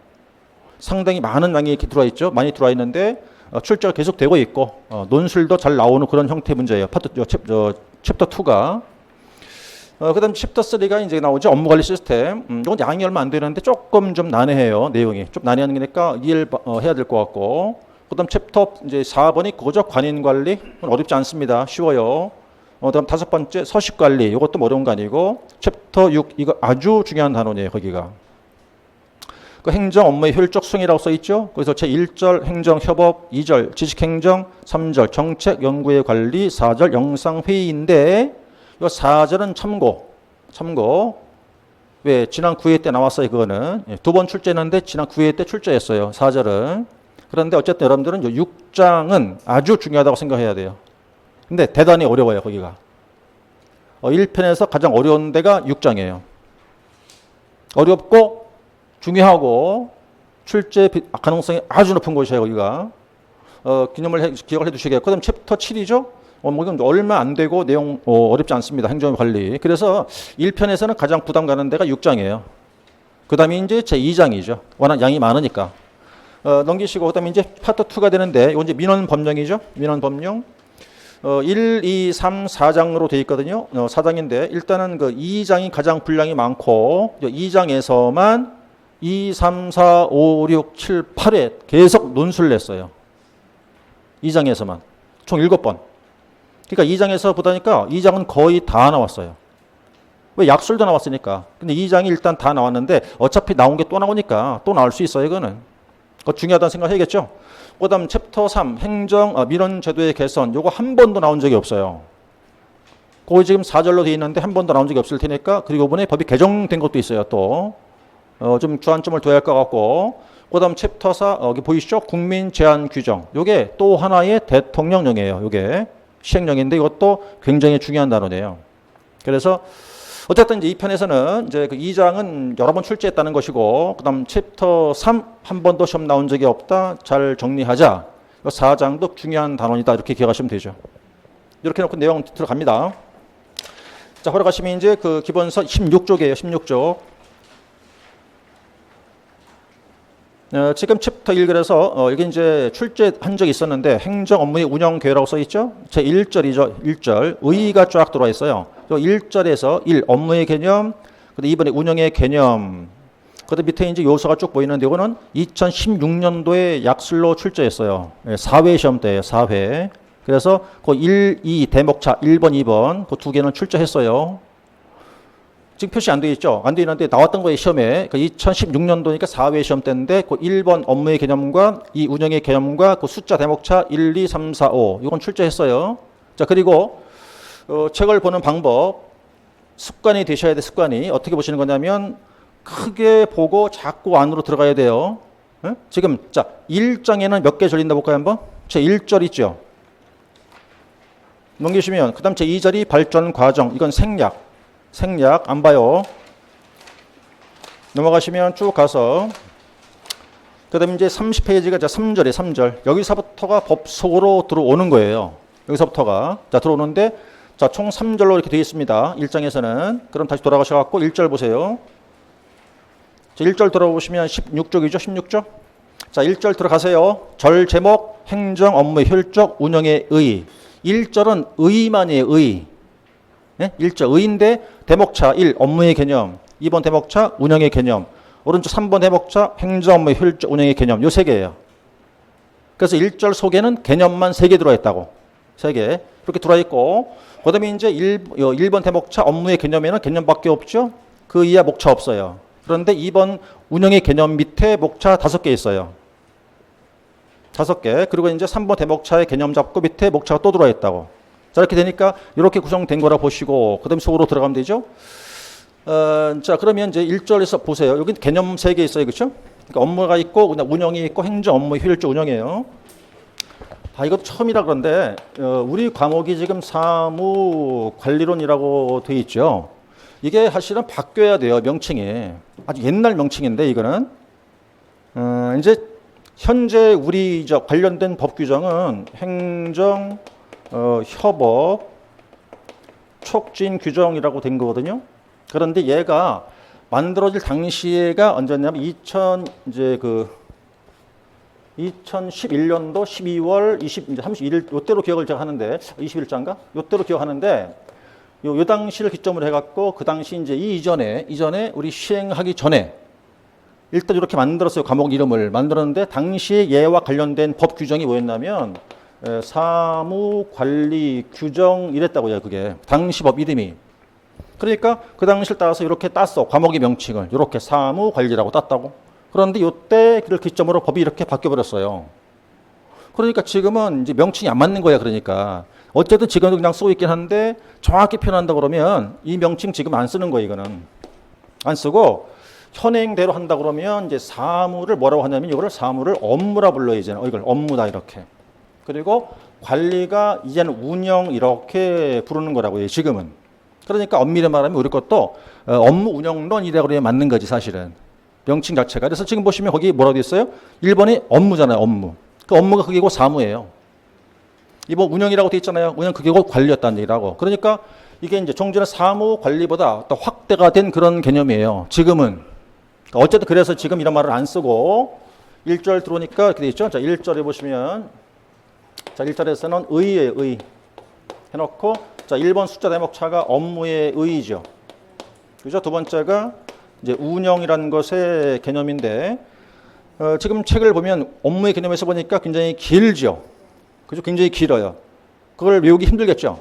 상당히 많은 양이 이렇게 들어와 있죠. 많이 들어와 있는데 출제가 계속 되고 있고 논술도 잘 나오는 그런 형태의 문제예요. 챕터 2가. 그다음 챕터 3가 이제 나오죠. 업무관리 시스템. 이건 양이 얼마 안 되는데 조금 좀 난해해요. 내용이 좀 난해하는 거니까 이해를 해야 될 것 같고. 그다음 챕터 이제 4번이 그거죠. 관인관리. 어렵지 않습니다. 쉬워요. 그다음 5번째 서식관리. 이것도 어려운 거 아니고. 챕터 6 이거 아주 중요한 단원이에요. 거기가. 그 행정 업무의 효율적 수행이라고 써 있죠. 그래서 제1절 행정협업, 2절 지식행정, 3절 정책 연구의 관리, 4절 영상회의인데 이 4절은 참고. 왜? 지난 9회 때 나왔어요, 그거는. 두 번 출제했는데 지난 9회 때 출제했어요, 4절은. 그런데 어쨌든 여러분들은 6장은 아주 중요하다고 생각해야 돼요. 근데 대단히 어려워요, 거기가. 1편에서 가장 어려운 데가 6장이에요. 어렵고 중요하고 출제 가능성이 아주 높은 곳이에요, 거기가. 기억을 해 두시겠고. 그다음 챕터 7이죠. 뭐 이건 얼마 안 되고 내용 어렵지 않습니다. 행정관리. 그래서 1편에서는 가장 부담 가는 데가 6장이에요. 그 다음에 이제 제 2장이죠. 워낙 양이 많으니까. 넘기시고, 그 다음에 이제 파트 2가 되는데, 이건 이제 민원법령이죠. 민원법령. 1, 2, 3, 4장으로 되어 있거든요. 4장인데, 일단은 그 2장이 가장 분량이 많고, 2장에서만 2, 3, 4, 5, 6, 7, 8회 계속 논술을 냈어요. 2장에서만. 총 7번. 그러니까 2장에서 보다니까 2장은 거의 다 나왔어요. 왜? 약술도 나왔으니까. 근데 2장이 일단 다 나왔는데 어차피 나온 게 또 나오니까 또 나올 수 있어요, 이거는. 그거 중요하다는 생각해야겠죠? 그 다음 챕터 3, 민원제도의 개선. 요거 한 번도 나온 적이 없어요. 거기 지금 4절로 되어 있는데 한 번도 나온 적이 없을 테니까. 그리고 이번에 법이 개정된 것도 있어요, 또. 좀 주안점을 둬야 할 것 같고. 그 다음 챕터 4, 여기 보이시죠? 국민 제한 규정. 요게 또 하나의 대통령령이에요, 요게. 시행령인데 이것도 굉장히 중요한 단어네요. 그래서 어쨌든 이제 이 편에서는 이제 그 2장은 여러 번 출제했다는 것이고, 그다음 챕터 3 한 번도 시험 나온 적이 없다. 잘 정리하자. 4장도 중요한 단원이다. 이렇게 기억하시면 되죠. 이렇게 놓고 내용 들어갑니다. 자, 허락하시면 이제 그 기본서 16쪽이에요. 16쪽. 지금 챕터 1 그래서 이게 이제 출제한 적이 있었는데 행정 업무의 운영 계획이라고 써 있죠. 제 1절이죠. 1절. 의의가 쫙 들어와 있어요. 1절에서 1 업무의 개념, 그다음 2번에 운영의 개념. 그다음 밑에 이제 요소가 쭉 보이는데 이거는 2016년도에 약술로 출제했어요. 4회 시험 때예요. 4회. 그래서 그 1, 2 대목차 1번, 2번 그 두 개는 출제했어요. 지금 표시 안 되어 있죠? 안 되어 있는데 나왔던 거예요, 시험에. 그 2016년도니까 4회 시험 때인데 그 1번 업무의 개념과 이 운영의 개념과 그 숫자 대목차 1, 2, 3, 4, 5 이건 출제했어요. 자, 그리고 책을 보는 방법, 습관이 되셔야 돼. 습관이 어떻게 보시는 거냐면 크게 보고 자꾸 안으로 들어가야 돼요. 지금 자 1장에는 몇 개 절린다 볼까요 한번? 제 1절 있죠. 넘기시면 그 다음 제 2절이 발전 과정. 이건 생략 안 봐요. 넘어가시면 쭉 가서 그 다음에 이제 30페이지가 3절이에요. 3절. 여기서부터가 법 속으로 들어오는 거예요. 여기서부터가. 자, 들어오는데 자, 총 3절로 이렇게 되어 있습니다. 1장에서는. 그럼 다시 돌아가셔갖고 1절 보세요. 자, 1절 들어보시면 16쪽이죠. 16쪽. 자, 1절 들어가세요. 절 제목 행정 업무의 효율적 운영의 의. 1절은 의만이에요. 의. 네? 1절 의인데 대목차 1 업무의 개념, 2번 대목차 운영의 개념, 오른쪽 3번 대목차 행정 업무의 효율적 운영의 개념. 요 세 개예요. 그래서 1절 속에는 개념만 3개 들어와 있다고. 3개. 이렇게 들어와 있고 그다음에 이제 1번 대목차 업무의 개념에는 개념밖에 없죠. 그 이하 목차 없어요. 그런데 2번 운영의 개념 밑에 목차 5개 있어요. 5개. 그리고 이제 3번 대목차의 개념 잡고 밑에 목차가 또 들어와 있다고. 자, 이렇게 되니까 이렇게 구성된 거라 보시고 그 다음에 속으로 들어가면 되죠. 자, 그러면 이제 1절에서 보세요. 여기 개념 3개 있어요. 그렇죠? 그러니까 업무가 있고 그냥 운영이 있고 행정 업무 효율적 운영이에요. 이것도 처음이라 그런데 우리 과목이 지금 사무관리론이라고 돼 있죠. 이게 사실은 바뀌어야 돼요. 명칭이. 아주 옛날 명칭인데 이거는 이제 현재 우리 관련된 법 규정은 행정 협업 촉진 규정이라고 된 거거든요. 그런데 얘가 만들어질 당시에가 언제냐면 2011년도 12월 31일 요때로 기억을 제가 하는데 21자인가? 요때로 기억하는데 요 당시를 기점으로 해갖고 그 당시 이제 이전에 우리 시행하기 전에 일단 이렇게 만들었어요. 과목 이름을 만들었는데 당시에 얘와 관련된 법 규정이 뭐였냐면 사무관리 규정 이랬다고요. 그게 당시 법 이름이. 그러니까 그 당시를 따라서 이렇게 땄어. 과목의 명칭을 이렇게 사무관리라고 땄다고. 그런데 이때를 기점으로 법이 이렇게 바뀌어버렸어요. 그러니까 지금은 이제 명칭이 안 맞는 거야. 그러니까 어쨌든 지금은 그냥 쓰고 있긴 한데 정확히 표현한다 그러면 이 명칭 지금 안 쓰는 거예요. 이거는 안 쓰고 현행대로 한다 그러면 이제 사무를 뭐라고 하냐면 이거를 사무를 업무라 불러요. 이제는 이걸 업무다 이렇게. 그리고 관리가 이제는 운영 이렇게 부르는 거라고요. 지금은. 그러니까 엄밀히 말하면 우리 것도 업무 운영론이라고 그러면 맞는 거지 사실은. 명칭 자체가. 그래서 지금 보시면 거기 뭐라고 돼 있어요? 1번이 업무잖아요. 업무. 그 업무가 그게고 사무예요. 이번 운영이라고 돼 있잖아요. 운영 그게고 관리였다는 얘기라고. 그러니까 이게 이제 종전의 사무 관리보다 더 확대가 된 그런 개념이에요. 지금은. 어쨌든 그래서 지금 이런 말을 안 쓰고 1절 들어오니까 이렇게 돼 있죠. 자, 1절에 보시면 자, 1절에서는 의의 의 해놓고 자, 1번 숫자 대목차가 업무의 의의죠. 그죠? 두 번째가 이제 운영이라는 것의 개념인데 지금 책을 보면 업무의 개념에서 보니까 굉장히 길죠. 그죠? 굉장히 길어요. 그걸 외우기 힘들겠죠.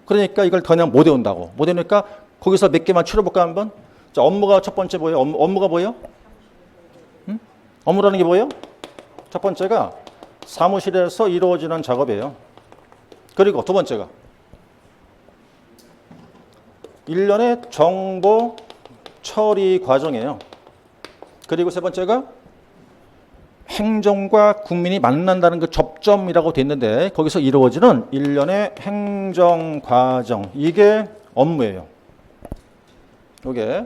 그러니까 이걸 그냥 못 외운다고. 못 외우니까 거기서 몇 개만 추려볼까 한번? 자, 업무가 첫 번째 뭐예요? 업무가 뭐예요? 응? 업무라는 게 뭐예요? 첫 번째가 사무실에서 이루어지는 작업이에요. 그리고 두 번째가 1년의 정보 처리 과정이에요. 그리고 세 번째가 행정과 국민이 만난다는 그 접점이라고 돼 있는데 거기서 이루어지는 일련의 행정과정, 이게 업무예요. 이게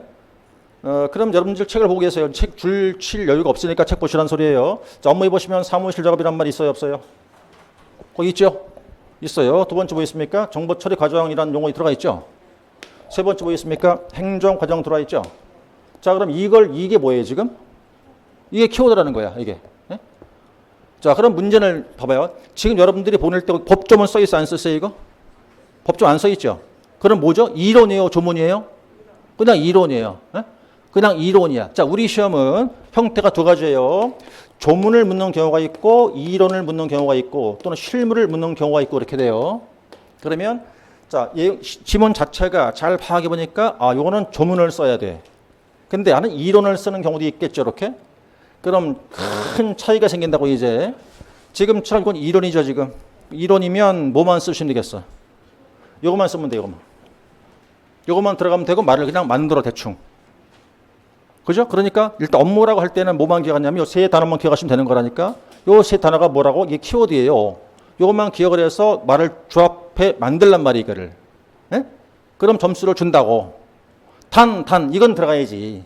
그럼 여러분들 책을 보고 계세요. 책 줄 칠 여유가 없으니까 책 보시라는 소리예요. 자, 업무에 보시면 사무실 작업이란 말이 있어요, 없어요? 거기 있죠? 있어요. 두 번째 뭐 있습니까? 정보 처리 과정이라는 용어 들어가 있죠? 세 번째 뭐 있습니까? 행정 과정 들어가 있죠? 자, 그럼 이게 뭐예요, 지금? 이게 키워드라는 거야, 이게. 네? 자, 그럼 문제를 봐봐요. 지금 여러분들이 보낼 때 법조문 써 있어, 안 써 있어요, 이거? 법조 안 써 있죠? 그럼 뭐죠? 이론이에요, 조문이에요? 그냥 이론이에요. 네? 그냥 이론이야. 자, 우리 시험은 형태가 두 가지예요. 조문을 묻는 경우가 있고 이론을 묻는 경우가 있고 또는 실무를 묻는 경우가 있고 이렇게 돼요. 그러면 자, 지문 자체가 잘 파악해 보니까 요거는 조문을 써야 돼. 근데 나는 이론을 쓰는 경우도 있겠죠, 이렇게. 그럼 큰 차이가 생긴다고 이제. 지금처럼 이건 이론이죠, 지금. 이론이면 뭐만 쓰시면 되겠어? 요것만 쓰면 돼, 요것만. 요것만 들어가면 되고 말을 그냥 만들어 대충. 그죠? 그러니까 일단 업무라고 할 때는 뭐만 기억하냐면 요 세 단어만 기억하시면 되는 거라니까. 요 세 단어가 뭐라고? 이게 키워드예요. 요것만 기억을 해서 말을 조합해 만들란 말이에요, 이거를. 예? 그럼 점수를 준다고. 단, 이건 들어가야지.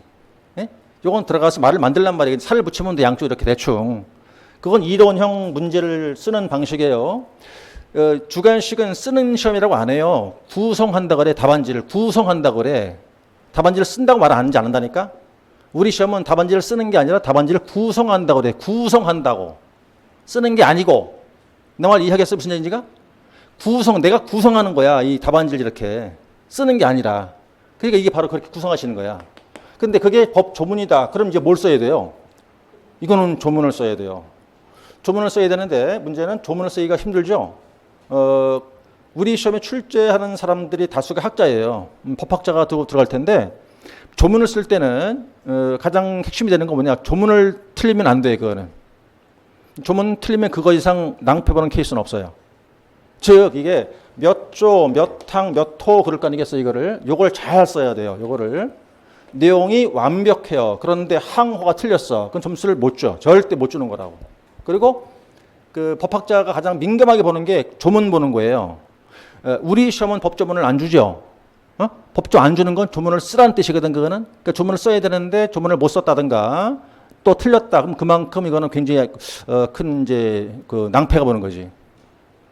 예? 요건 들어가서 말을 만들란 말이에요. 살을 붙이면 돼, 양쪽 이렇게 대충. 그건 이론형 문제를 쓰는 방식이에요. 주관식은 쓰는 시험이라고 안 해요. 구성한다 그래, 답안지를. 구성한다 그래. 답안지를 쓴다고 말 안 하는지 안 한다니까? 우리 시험은 답안지를 쓰는 게 아니라 답안지를 구성한다고 그래. 구성한다고. 쓰는 게 아니고. 내 말 이해하겠어? 무슨 얘기인지가? 내가 구성하는 거야. 이 답안지를 이렇게. 쓰는 게 아니라. 그러니까 이게 바로 그렇게 구성하시는 거야. 근데 그게 법 조문이다. 그럼 이제 뭘 써야 돼요? 이거는 조문을 써야 돼요. 조문을 써야 되는데 문제는 조문을 쓰기가 힘들죠? 우리 시험에 출제하는 사람들이 다수가 학자예요. 법학자가 들어갈 텐데 조문을 쓸 때는 가장 핵심이 되는 건 뭐냐? 조문을 틀리면 안 돼, 그거는. 조문 틀리면 그거 이상 낭패보는 케이스는 없어요. 즉 이게 몇 조, 몇 항, 몇 호 그럴 거 아니겠어요, 이거를. 요걸 잘 써야 돼요, 요거를. 내용이 완벽해요. 그런데 항호가 틀렸어. 그건 점수를 못 줘. 절대 못 주는 거라고. 그리고 그 법학자가 가장 민감하게 보는 게 조문 보는 거예요. 우리 시험은 법조문을 안 주죠. 법조 안 주는 건 조문을 쓰라는 뜻이거든, 그거는. 그러니까 조문을 써야 되는데 조문을 못 썼다든가 또 틀렸다. 그럼 그만큼 이거는 굉장히 큰 이제 그 낭패가 보는 거지.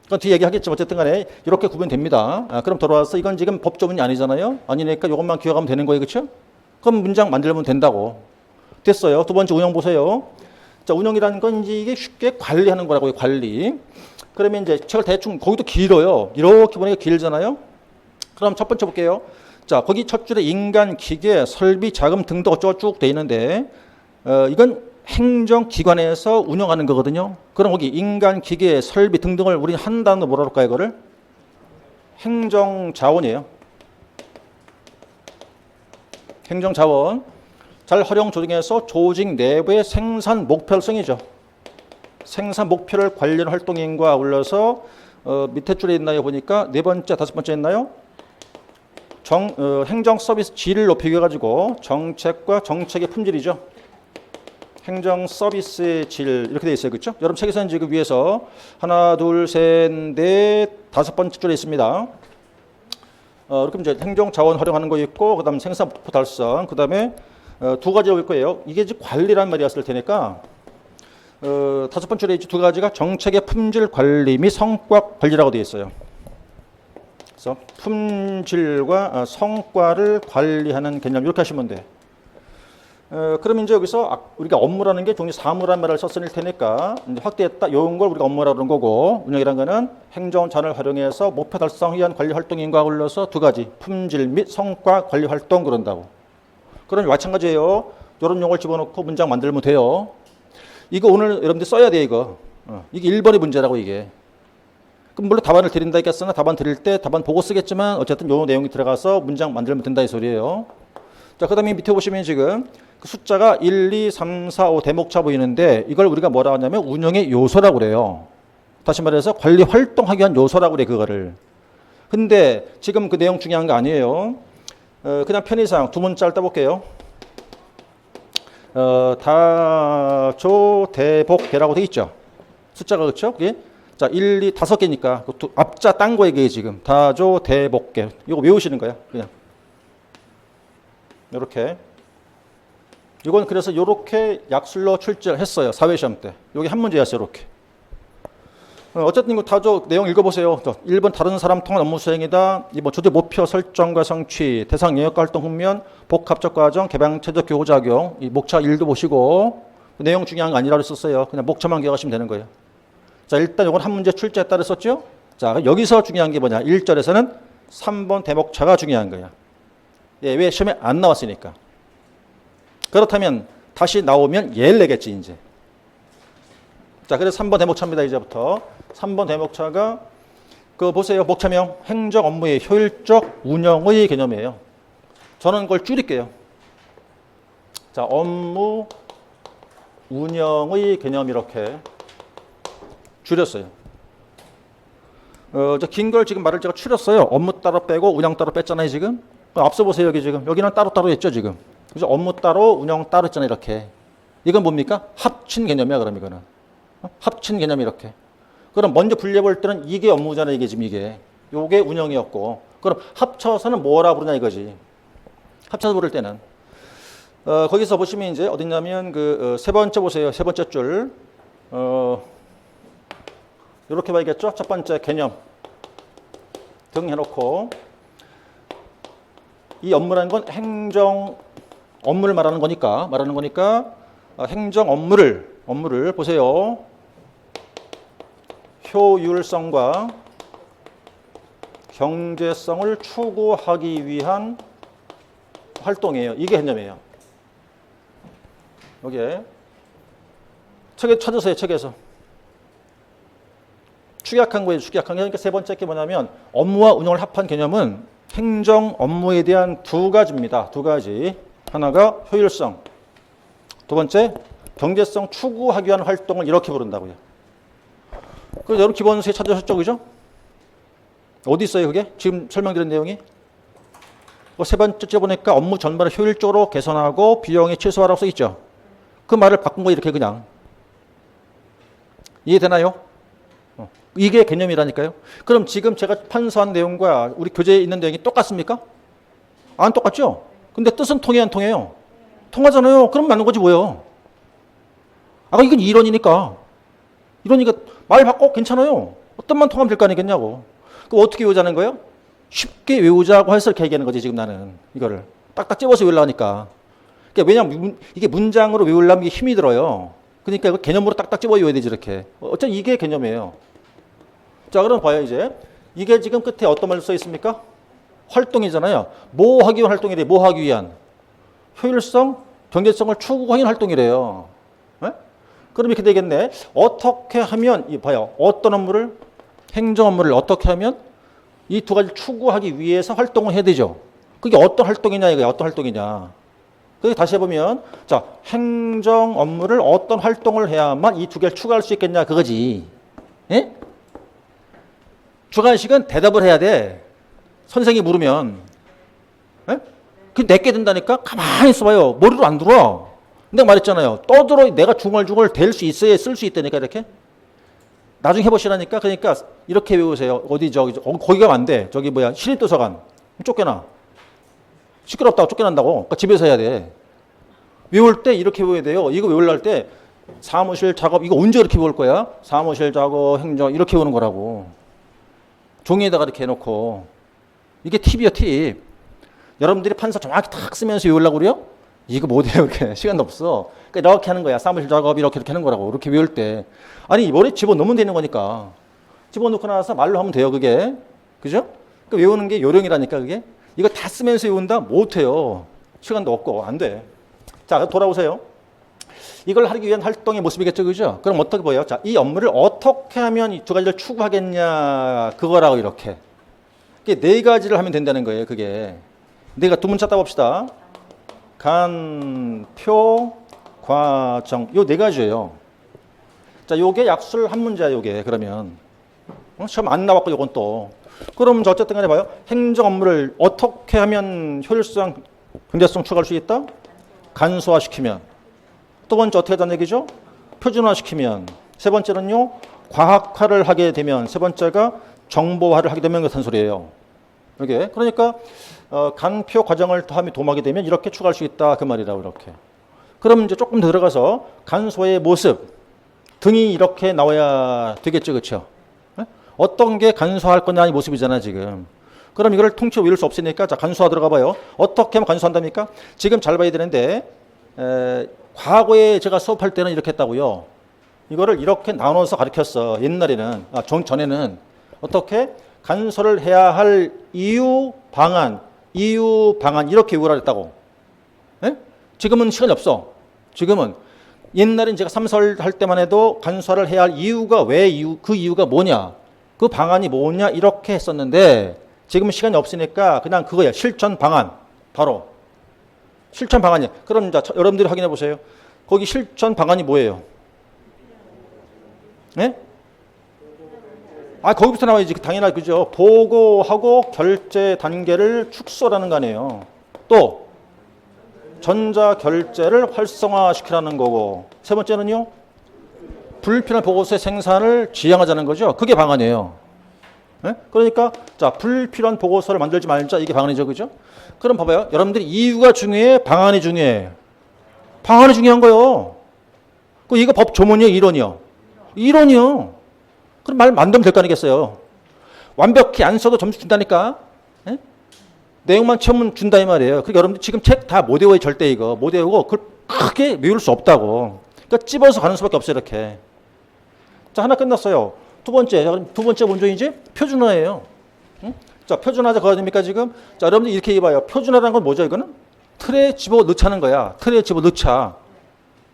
그건 뒤에 얘기하겠지만 어쨌든 간에 이렇게 구분됩니다. 그럼 돌아와서 이건 지금 법조문이 아니잖아요. 아니니까 이것만 기억하면 되는 거예요, 그렇죠? 그럼 문장 만들면 된다고. 됐어요. 두 번째 운영 보세요. 자, 운영이라는 건 이제 이게 쉽게 관리하는 거라고요, 관리. 그러면 이제 책을 대충, 거기도 길어요. 이렇게 보니까 길잖아요. 그럼 첫 번째 볼게요. 자, 거기 첫 줄에 인간, 기계, 설비, 자금 등등 어쩌고 쭉 돼 있는데, 이건 행정기관에서 운영하는 거거든요. 그럼 거기 인간, 기계, 설비 등등을 우리 한 단어로 뭐라 그럴까요, 이거를? 행정자원이에요. 행정자원. 잘 활용 조정해서 조직 내부의 생산 목표성이죠. 생산 목표를 관련 활동인과 아울러서 밑에 줄에 있나요? 보니까 네 번째, 다섯 번째 있나요? 행정 서비스 질을 높이기 가지고 정책과 정책의 품질이죠. 행정 서비스의 질 이렇게 돼 있어요, 그렇죠? 여러분 책에서는 지금 위에서 하나, 둘, 셋, 넷, 다섯 번째 줄에 있습니다. 그럼 이제 행정 자원 활용하는 거 있고, 그다음 생산 목표 달성, 그다음에 두 가지가 올 거예요. 이게 이제 관리란 말이었을 테니까 다섯 번째 줄에 두 가지가 정책의 품질 관리 및 성과 관리라고 되어 있어요. 그래서 품질과 성과를 관리하는 개념 이렇게 하시면 돼. 그럼 이제 여기서 우리가 업무라는 게 종이 사무란 말을 썼을 테니까 이제 확대했다. 이런 걸 우리가 업무라고 그러는 거고, 운영이라는 거는 행정 자원을 활용해서 목표 달성을 위한 관리 활동인과 아울러서 두 가지 품질 및 성과 관리 활동 그런다고. 그럼 마찬가지예요. 이런 용어를 집어넣고 문장 만들면 돼요. 이거 오늘 여러분들 써야 돼, 이거. 이게 1번의 문제라고, 이게. 그럼 물론 답안을 드린다 했으나 답안 드릴 때 답안 보고 쓰겠지만 어쨌든 요 내용이 들어가서 문장 만들면 된다 이 소리예요. 자, 그 다음에 밑에 보시면 지금 그 숫자가 1, 2, 3, 4, 5 대목차 보이는데 이걸 우리가 뭐라 하냐면 운영의 요소라고 그래요. 다시 말해서 관리 활동하기 위한 요소라고 그래, 그거를. 근데 지금 그 내용 중요한 거 아니에요. 그냥 편의상 두 문자를 따볼게요. 다조대복계라고 돼 있죠. 숫자가 그렇죠? 그게 자, 1, 2, 5개니까 앞자 딴 거 얘기해 지금. 다조대복계. 이거 외우시는 거야. 그냥. 이렇게. 이건 그래서 이렇게 약술로 출제를 했어요. 사회시험 때. 여기 한 문제였어요. 이렇게. 어쨌든 이거 다조 내용 읽어보세요. 1번 다른 사람 통한 업무 수행이다. 2번 주제 목표 설정과 성취, 대상 영역과 활동 훈련, 복합적 과정, 개방체적 교호작용. 이 목차 1도 보시고 내용 중요한 거 아니라고 썼어요. 그냥 목차만 기억하시면 되는 거예요. 자, 일단 이건 한 문제 출제했다 그랬었죠? 자, 여기서 중요한 게 뭐냐? 1절에서는 3번 대목차가 중요한 거야. 예, 왜 시험에 안 나왔으니까. 그렇다면 다시 나오면 얘를 내겠지 이제. 자, 그래서 3번 대목차입니다. 이제부터 3번 대목차가 그 보세요. 목차명 행정 업무의 효율적 운영의 개념이에요. 저는 그걸 줄일게요. 자, 업무 운영의 개념 이렇게 줄였어요. 긴 걸 지금 말을 제가 줄였어요. 업무 따로 빼고 운영 따로 뺐잖아요 지금. 앞서 보세요. 여기 지금 여기는 따로 했죠 지금. 그래서 업무 따로 운영 따로 했잖아요 이렇게. 이건 뭡니까? 합친 개념이야 그럼 이거는. 합친 개념이 이렇게. 그럼 먼저 분리해 볼 때는 이게 업무잖아요 이게 지금 이게. 요게 운영이었고. 그럼 합쳐서는 뭐라 부르냐 이거지. 합쳐서 부를 때는. 거기서 보시면 이제 어딨냐면 그 세 번째 보세요. 세 번째 줄. 이렇게 봐야겠죠? 첫 번째 개념 등 해놓고 이 업무라는 건 행정 업무를 말하는 거니까 행정 업무를 보세요. 효율성과 경제성을 추구하기 위한 활동이에요. 이게 개념이에요. 여기에 책에 찾으세요. 책에서. 축약한 거예요. 축약한 게. 그러니까 세 번째 게 뭐냐면 업무와 운영을 합한 개념은 행정 업무에 대한 두 가지입니다. 두 가지. 하나가 효율성. 두 번째 경제성 추구하기 위한 활동을 이렇게 부른다고요. 그래서 여러분 기본서에 찾으셨죠? 그죠? 어디 있어요 그게? 지금 설명드린 내용이? 세 번째 보니까 업무 전반을 효율적으로 개선하고 비용이 최소화라고 써 있죠? 그 말을 바꾼 거 이렇게 그냥. 이해되나요? 이게 개념이라니까요. 그럼 지금 제가 판서한 내용과 우리 교재에 있는 내용이 똑같습니까? 안 똑같죠? 근데 뜻은 통해 안 통해요? 통하잖아요. 그럼 맞는 거지 뭐예요? 이건 이론이니까. 이러니까 말 바꿔 괜찮아요. 어떤만 통하면 될 거 아니겠냐고. 그럼 어떻게 외우자는 거예요? 쉽게 외우자고 해서 이렇게 얘기하는 거지 지금 나는. 이거를 딱딱 찝어서 외우려니까. 그러니까 왜냐면 이게 문장으로 외우려면 이게 힘이 들어요. 그러니까 이거 개념으로 딱딱 찝어 외워야 되지 이렇게. 어차피 이게 개념이에요. 자, 그럼 봐요 이제. 이게 지금 끝에 어떤 말로 써 있습니까? 활동이잖아요. 뭐 하기 위한 활동이래. 뭐 하기 위한? 효율성, 경제성을 추구하기 위한 활동이래요. 네? 그럼 이렇게 되겠네. 어떻게 하면, 봐요. 어떤 업무를, 행정 업무를 어떻게 하면 이 두 가지를 추구하기 위해서 활동을 해야 되죠. 그게 어떤 활동이냐 이거야. 어떤 활동이냐. 그래서 다시 해보면, 자, 행정 업무를 어떤 활동을 해야만 이 두 개를 추구할 수 있겠냐 그거지. 예? 주관식은 대답을 해야 돼. 선생이 물으면. 예? 그 내게 된다니까? 가만히 있어봐요. 머리로 안 들어. 내가 말했잖아요. 떠들어 내가 중얼중얼 댈 수 있어야 쓸 수 있다니까 이렇게. 나중에 해보시라니까. 그러니까 이렇게 외우세요. 어디 거기 가면 안 돼. 저기 뭐야 시립도서관. 쫓겨나. 시끄럽다고 쫓겨난다고. 그러니까 집에서 해야 돼. 외울 때 이렇게 외워야 돼요. 이거 외우려 때 사무실 작업 이거 언제 그렇게 외울 거야? 사무실 작업 행정 이렇게 외우는 거라고. 종이에다가 이렇게 해놓고. 이게 팁이야 팁. 여러분들이 판서 정확히 탁 쓰면서 외우려고 그래요? 이거 못해요 이렇게. 시간도 없어. 그러니까 이렇게 하는 거야. 사무실 작업 이렇게 하는 거라고. 이렇게 외울 때. 아니 머리에 집어넣으면 되는 거니까. 집어넣고 나서 말로 하면 돼요 그게. 그죠? 그러니까 외우는 게 요령이라니까 그게. 이거 다 쓰면서 외운다? 못해요. 시간도 없고 안 돼. 자 돌아오세요. 이걸 하기 위한 활동의 모습이겠죠. 그죠? 그럼 어떻게 보여요? 자, 이 업무를 어떻게 하면 이 두 가지를 추구하겠냐 그거라고 이렇게. 이게 네 가지를 하면 된다는 거예요. 그게. 내가 두 문자 따봅시다. 간, 표, 과정. 요 네 가지예요. 자, 요게 약술 한 문제야, 요게. 그러면. 시험 안 나왔고 요건 또. 그럼 어쨌든 간에 봐요. 행정 업무를 어떻게 하면 효율성, 경제성 추구할 수 있다? 간소화시키면. 두 번째 어떻게 하자는 얘기죠? 표준화시키면. 세 번째는요, 과학화를 하게 되면. 세 번째가 정보화를 하게 되면 그런 소리예요. 이게 그러니까 간표 과정을 더하면 도마게 되면 이렇게 추가할 수 있다 그 말이라고 이렇게. 그럼 이제 조금 더 들어가서 간소의 모습 등이 이렇게 나와야 되겠죠, 그렇죠? 어떤 게 간소할 거냐 이 모습이잖아 지금. 그럼 이걸 통째로 외울 수 없으니까 자 간소화 들어가 봐요. 어떻게 하면 간소한답니까? 지금 잘 봐야 되는데 과거에 제가 수업할 때는 이렇게 했다고요. 이거를 이렇게 나눠서 가르쳤어. 옛날에는 전에는 어떻게 간소를 해야 할 이유 방안 이렇게 외우라 했다고. 예? 지금은 시간이 없어. 지금은 옛날엔 제가 삼설할 때만 해도 간소화를 해야 할 이유가 그 이유가 뭐냐, 그 방안이 뭐냐 이렇게 했었는데 지금은 시간이 없으니까 그냥 그거야. 실천 방안 바로 실천 방안이야. 그럼 자 여러분들이 확인해 보세요. 거기 실천 방안이 뭐예요? 예? 거기부터 나와야지. 당연하죠. 그죠? 보고하고 결제 단계를 축소라는 거 아니에요. 또 전자결제를 활성화시키라는 거고. 세 번째는요. 불필요한 보고서의 생산을 지양하자는 거죠. 그게 방안이에요. 네? 그러니까 자 불필요한 보고서를 만들지 말자. 이게 방안이죠. 그죠? 그럼 봐봐요. 여러분들이 이유가 중요해? 방안이 중요해? 방안이 중요한 거예요. 이거 법 조문이요? 이론이요? 이론이요. 그럼 말 만들면 될 거 아니겠어요? 완벽히 안 써도 점수 준다니까? 네? 내용만 채우면 준다 이 말이에요. 그러니까 여러분들 지금 책 다 못 외워요. 절대 이거. 못 외우고 그걸 크게 외울 수 없다고. 그러니까 찝어서 가는 수밖에 없어요. 이렇게. 자, 하나 끝났어요. 두 번째 문제이지? 표준화예요. 응? 자, 표준화자 그거 됩니까 지금? 자, 여러분들 이렇게 해봐요. 표준화라는 건 뭐죠 이거는? 틀에 집어넣자는 거야. 틀에 집어넣자.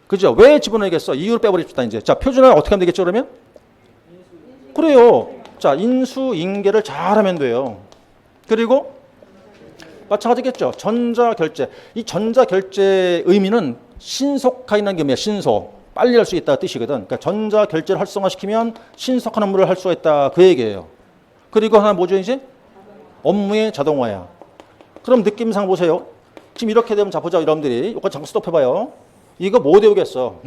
그죠? 왜 집어넣겠어? 이유를 빼버립시다 이제. 자, 표준화 어떻게 하면 되겠죠 그러면? 그래요. 자, 인수인계를 잘하면 돼요. 그리고 마찬가지겠죠. 전자결제. 이 전자결제의 의미는 신속화라는 게 뭐야? 신속. 빨리 할 수 있다 뜻이거든. 그러니까 전자결제를 활성화시키면 신속한 업무를 할 수가 있다 그 얘기예요. 그리고 하나 뭐죠 이제? 업무의 자동화야. 그럼 느낌상 보세요. 지금 이렇게 되면 자 보자 여러분들이. 이거 잠깐 스톱해봐요. 이거 못 외우겠어.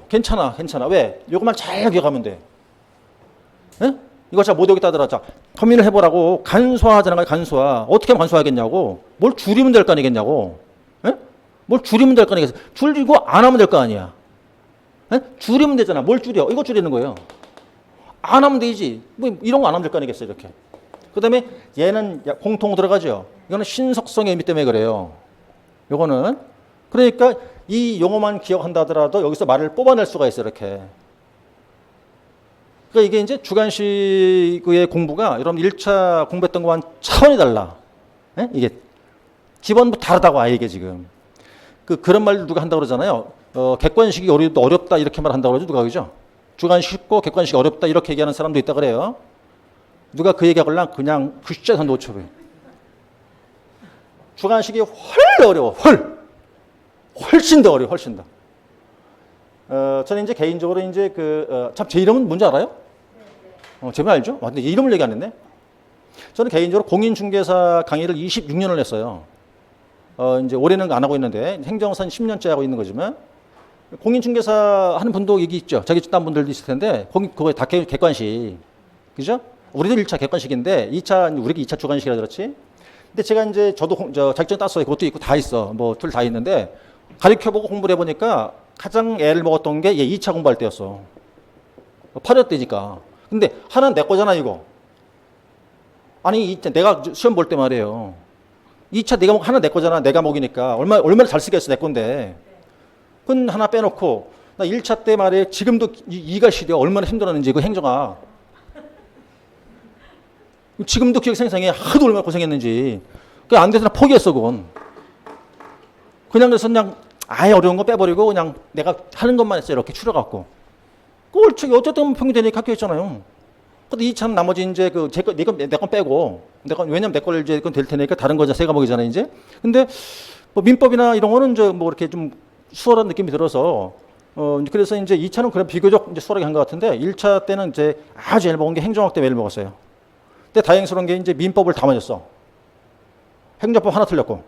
괜찮아. 왜? 이것만 잘 기억하면 돼. 예? 이거 잘 못 외우겠다 하더라. 자, 고민을 해보라고. 간소화하자는 거야, 간소화. 어떻게 하면 간소화하겠냐고. 뭘 줄이면 될 거 아니겠냐고. 예? 뭘 줄이면 될 거 아니겠어. 줄이고 안 하면 될 거 아니야. 예? 줄이면 되잖아. 뭘 줄여? 이거 줄이는 거예요. 안 하면 되지. 뭐 이런 거 안 하면 될 거 아니겠어, 이렇게. 그 다음에 얘는 공통 들어가죠. 이거는 신속성의 의미 때문에 그래요. 요거는. 그러니까 이 용어만 기억한다 하더라도 여기서 말을 뽑아낼 수가 있어요, 이렇게. 그러니까 이게 이제 주관식의 공부가 여러분 1차 공부했던 거와는 차원이 달라. 예? 이게 기본부터 다르다고 아예 이게 지금. 그런 말 누가 한다고 그러잖아요. 객관식이 어렵다 이렇게 말한다고 그러죠. 누가 그러죠? 주관식 쉽고 객관식이 어렵다 이렇게 얘기하는 사람도 있다 그래요. 누가 그 얘기하걸랑 그냥 글자에서 놓쳐버려. 주관식이 훨 어려워. 훨씬 더 어려워. 훨씬 더. 저는 이제 개인적으로 이제 참 제 이름은 뭔지 알아요? 제발 알죠? 근데 이름을 얘기 안 했네. 저는 개인적으로 공인중개사 강의를 26년을 했어요. 이제 올해는 안 하고 있는데 행정사 10년째 하고 있는 거지만 공인중개사 하는 분도 여기 있죠. 자기 딴 분들도 있을 텐데 그거 다 객관식. 그죠? 우리도 1차 객관식인데 2차 우리가 2차 주관식이라 그렇지. 근데 제가 이제 저도 자격증 땄어요. 그것도 있고 다 있어. 뭐 둘 다 있는데 가르쳐보고 공부를 해보니까 가장 애를 먹었던 게 2차 공부할 때였어. 8회 때니까. 근데 하나는 내 거잖아 이거. 아니 내가 시험 볼 때 말이에요. 2차 내가 하나 내 거잖아. 내가 먹이니까 얼마나 잘 쓰겠어 내 건데. 그건 하나 빼놓고 나 1차 때 말이에요. 지금도 이가 시려 얼마나 힘들었는지 그 행정아. 지금도 기억 생생해. 하도 얼마나 고생했는지. 그게 안 돼서 나 포기했어 그건. 그래서 그냥 아예 어려운 거 빼버리고 그냥 내가 하는 것만 했어요. 이렇게 추려갖고. 꼴찌 어쨌든 평균되니까 학교했잖아요. 근데 2차는 나머지 이제 내 건 빼고 왜냐면 내 걸 이제 그건 될 테니까 다른 거자 세 과목이잖아요 이제. 근데 뭐 민법이나 이런 거는 이제 뭐 이렇게 좀 수월한 느낌이 들어서 그래서 이제 2차는 그래 비교적 이제 수월하게 한 것 같은데 1차 때는 이제 아주 애를 먹은 게 행정학 때문에 애를 먹었어요. 근데 다행스러운 게 이제 민법을 다 맞았어. 행정법 하나 틀렸고.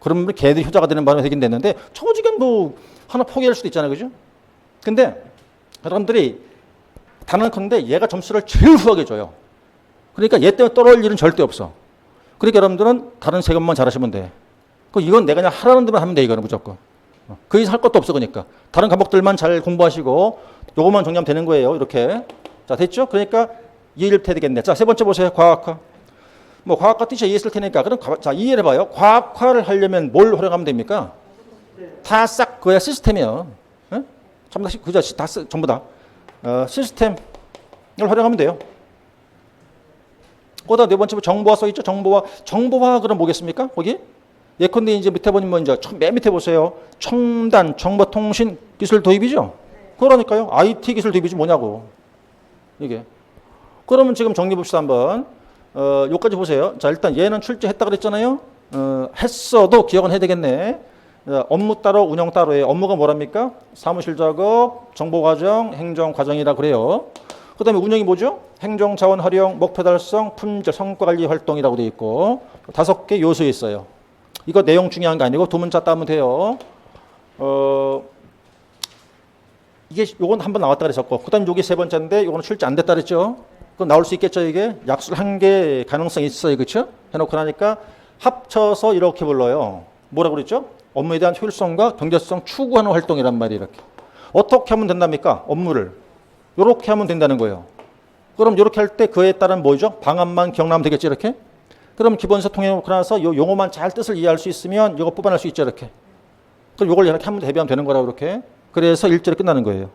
그러면 걔들이 효자가 되는 바람에 되긴 됐는데 초지경 뭐 하나 포기할 수도 있잖아요. 그죠? 근데 여러분들이 단언컨대 얘가 점수를 제일 후하게 줘요. 그러니까 얘 때문에 떨어질 일은 절대 없어. 그러니까 여러분들은 다른 세 것만 잘하시면 돼. 이건 내가 그냥 하라는 대로 하면 돼. 이거는 무조건. 그 이상 할 것도 없어. 그러니까 다른 과목들만 잘 공부하시고 요것만 정리하면 되는 거예요. 이렇게. 자, 됐죠? 그러니까 이해를 해야 되겠네. 자, 세 번째 보세요. 과학화. 뭐 과학과 티처 이해했을 테니까 그럼 자, 이해를 해봐요. 과학화를 하려면 뭘 활용하면 됩니까? 다 싹 그야 시스템이에요. 예? 전부 다 그죠? 전부 다 시스템을 활용하면 돼요. 거기다 네 번째 정보화 써 있죠? 정보화 그럼 뭐겠습니까? 거기 예컨대 이제 밑에 보면 이제 맨 밑에 보세요. 첨단 정보통신 기술 도입이죠. 그러니까요. IT 기술 도입이지 뭐냐고 이게. 그러면 지금 정리 봅시다 한번. 요까지 보세요. 자, 일단 얘는 출제했다 그랬잖아요. 했어도 기억은 해야 되겠네. 업무 따로 운영 따로예요. 업무가 뭐랍니까? 사무실 작업, 정보 과정, 행정 과정이라 그래요. 그다음에 운영이 뭐죠? 행정 자원 활용, 목표 달성, 품질 성과 관리 활동이라고 돼 있고 5개 요소 있어요. 이거 내용 중요한 거 아니고 두 문자 따면 돼요. 이게 요건 한번 나왔다 그랬었고 그다음 요게 세 번째인데 요거는 출제 안 됐다 그랬죠. 그럼 나올 수 있겠죠. 이게 약술 한 개 가능성이 있어요. 그렇죠? 해놓고 나니까 합쳐서 이렇게 불러요. 뭐라고 그랬죠? 업무에 대한 효율성과 경제성 추구하는 활동이란 말이 이렇게. 어떻게 하면 된답니까? 업무를 이렇게 하면 된다는 거예요. 그럼 이렇게 할 때 그에 따른 뭐죠? 방안만 기억나면 되겠지 이렇게. 그럼 기본서 통해놓고 나서 요 용어만 잘 뜻을 이해할 수 있으면 이거 뽑아낼 수 있죠 이렇게. 그럼 이걸 이렇게 한번 대비하면 되는 거라고 이렇게. 그래서 1절에 끝나는 거예요.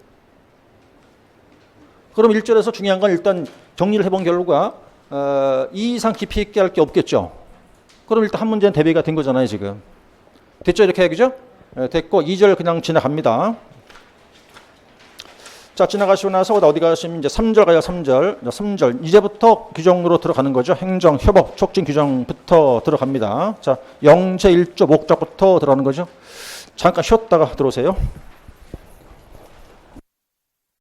그럼 1절에서 중요한 건 일단 정리를 해본 결과 이 이상 깊이 있게 할 게 없겠죠. 그럼 일단 한 문제는 대비가 된 거잖아요 지금. 됐죠 이렇게 그죠? 됐고 2절 그냥 지나갑니다. 자, 지나가시고 나서 어디 가시면 이제 3절 가요. 3절 이제부터 규정으로 들어가는 거죠. 행정, 협업, 촉진 규정부터 들어갑니다. 자, 영제 1조 목적부터 들어가는 거죠. 잠깐 쉬었다가 들어오세요.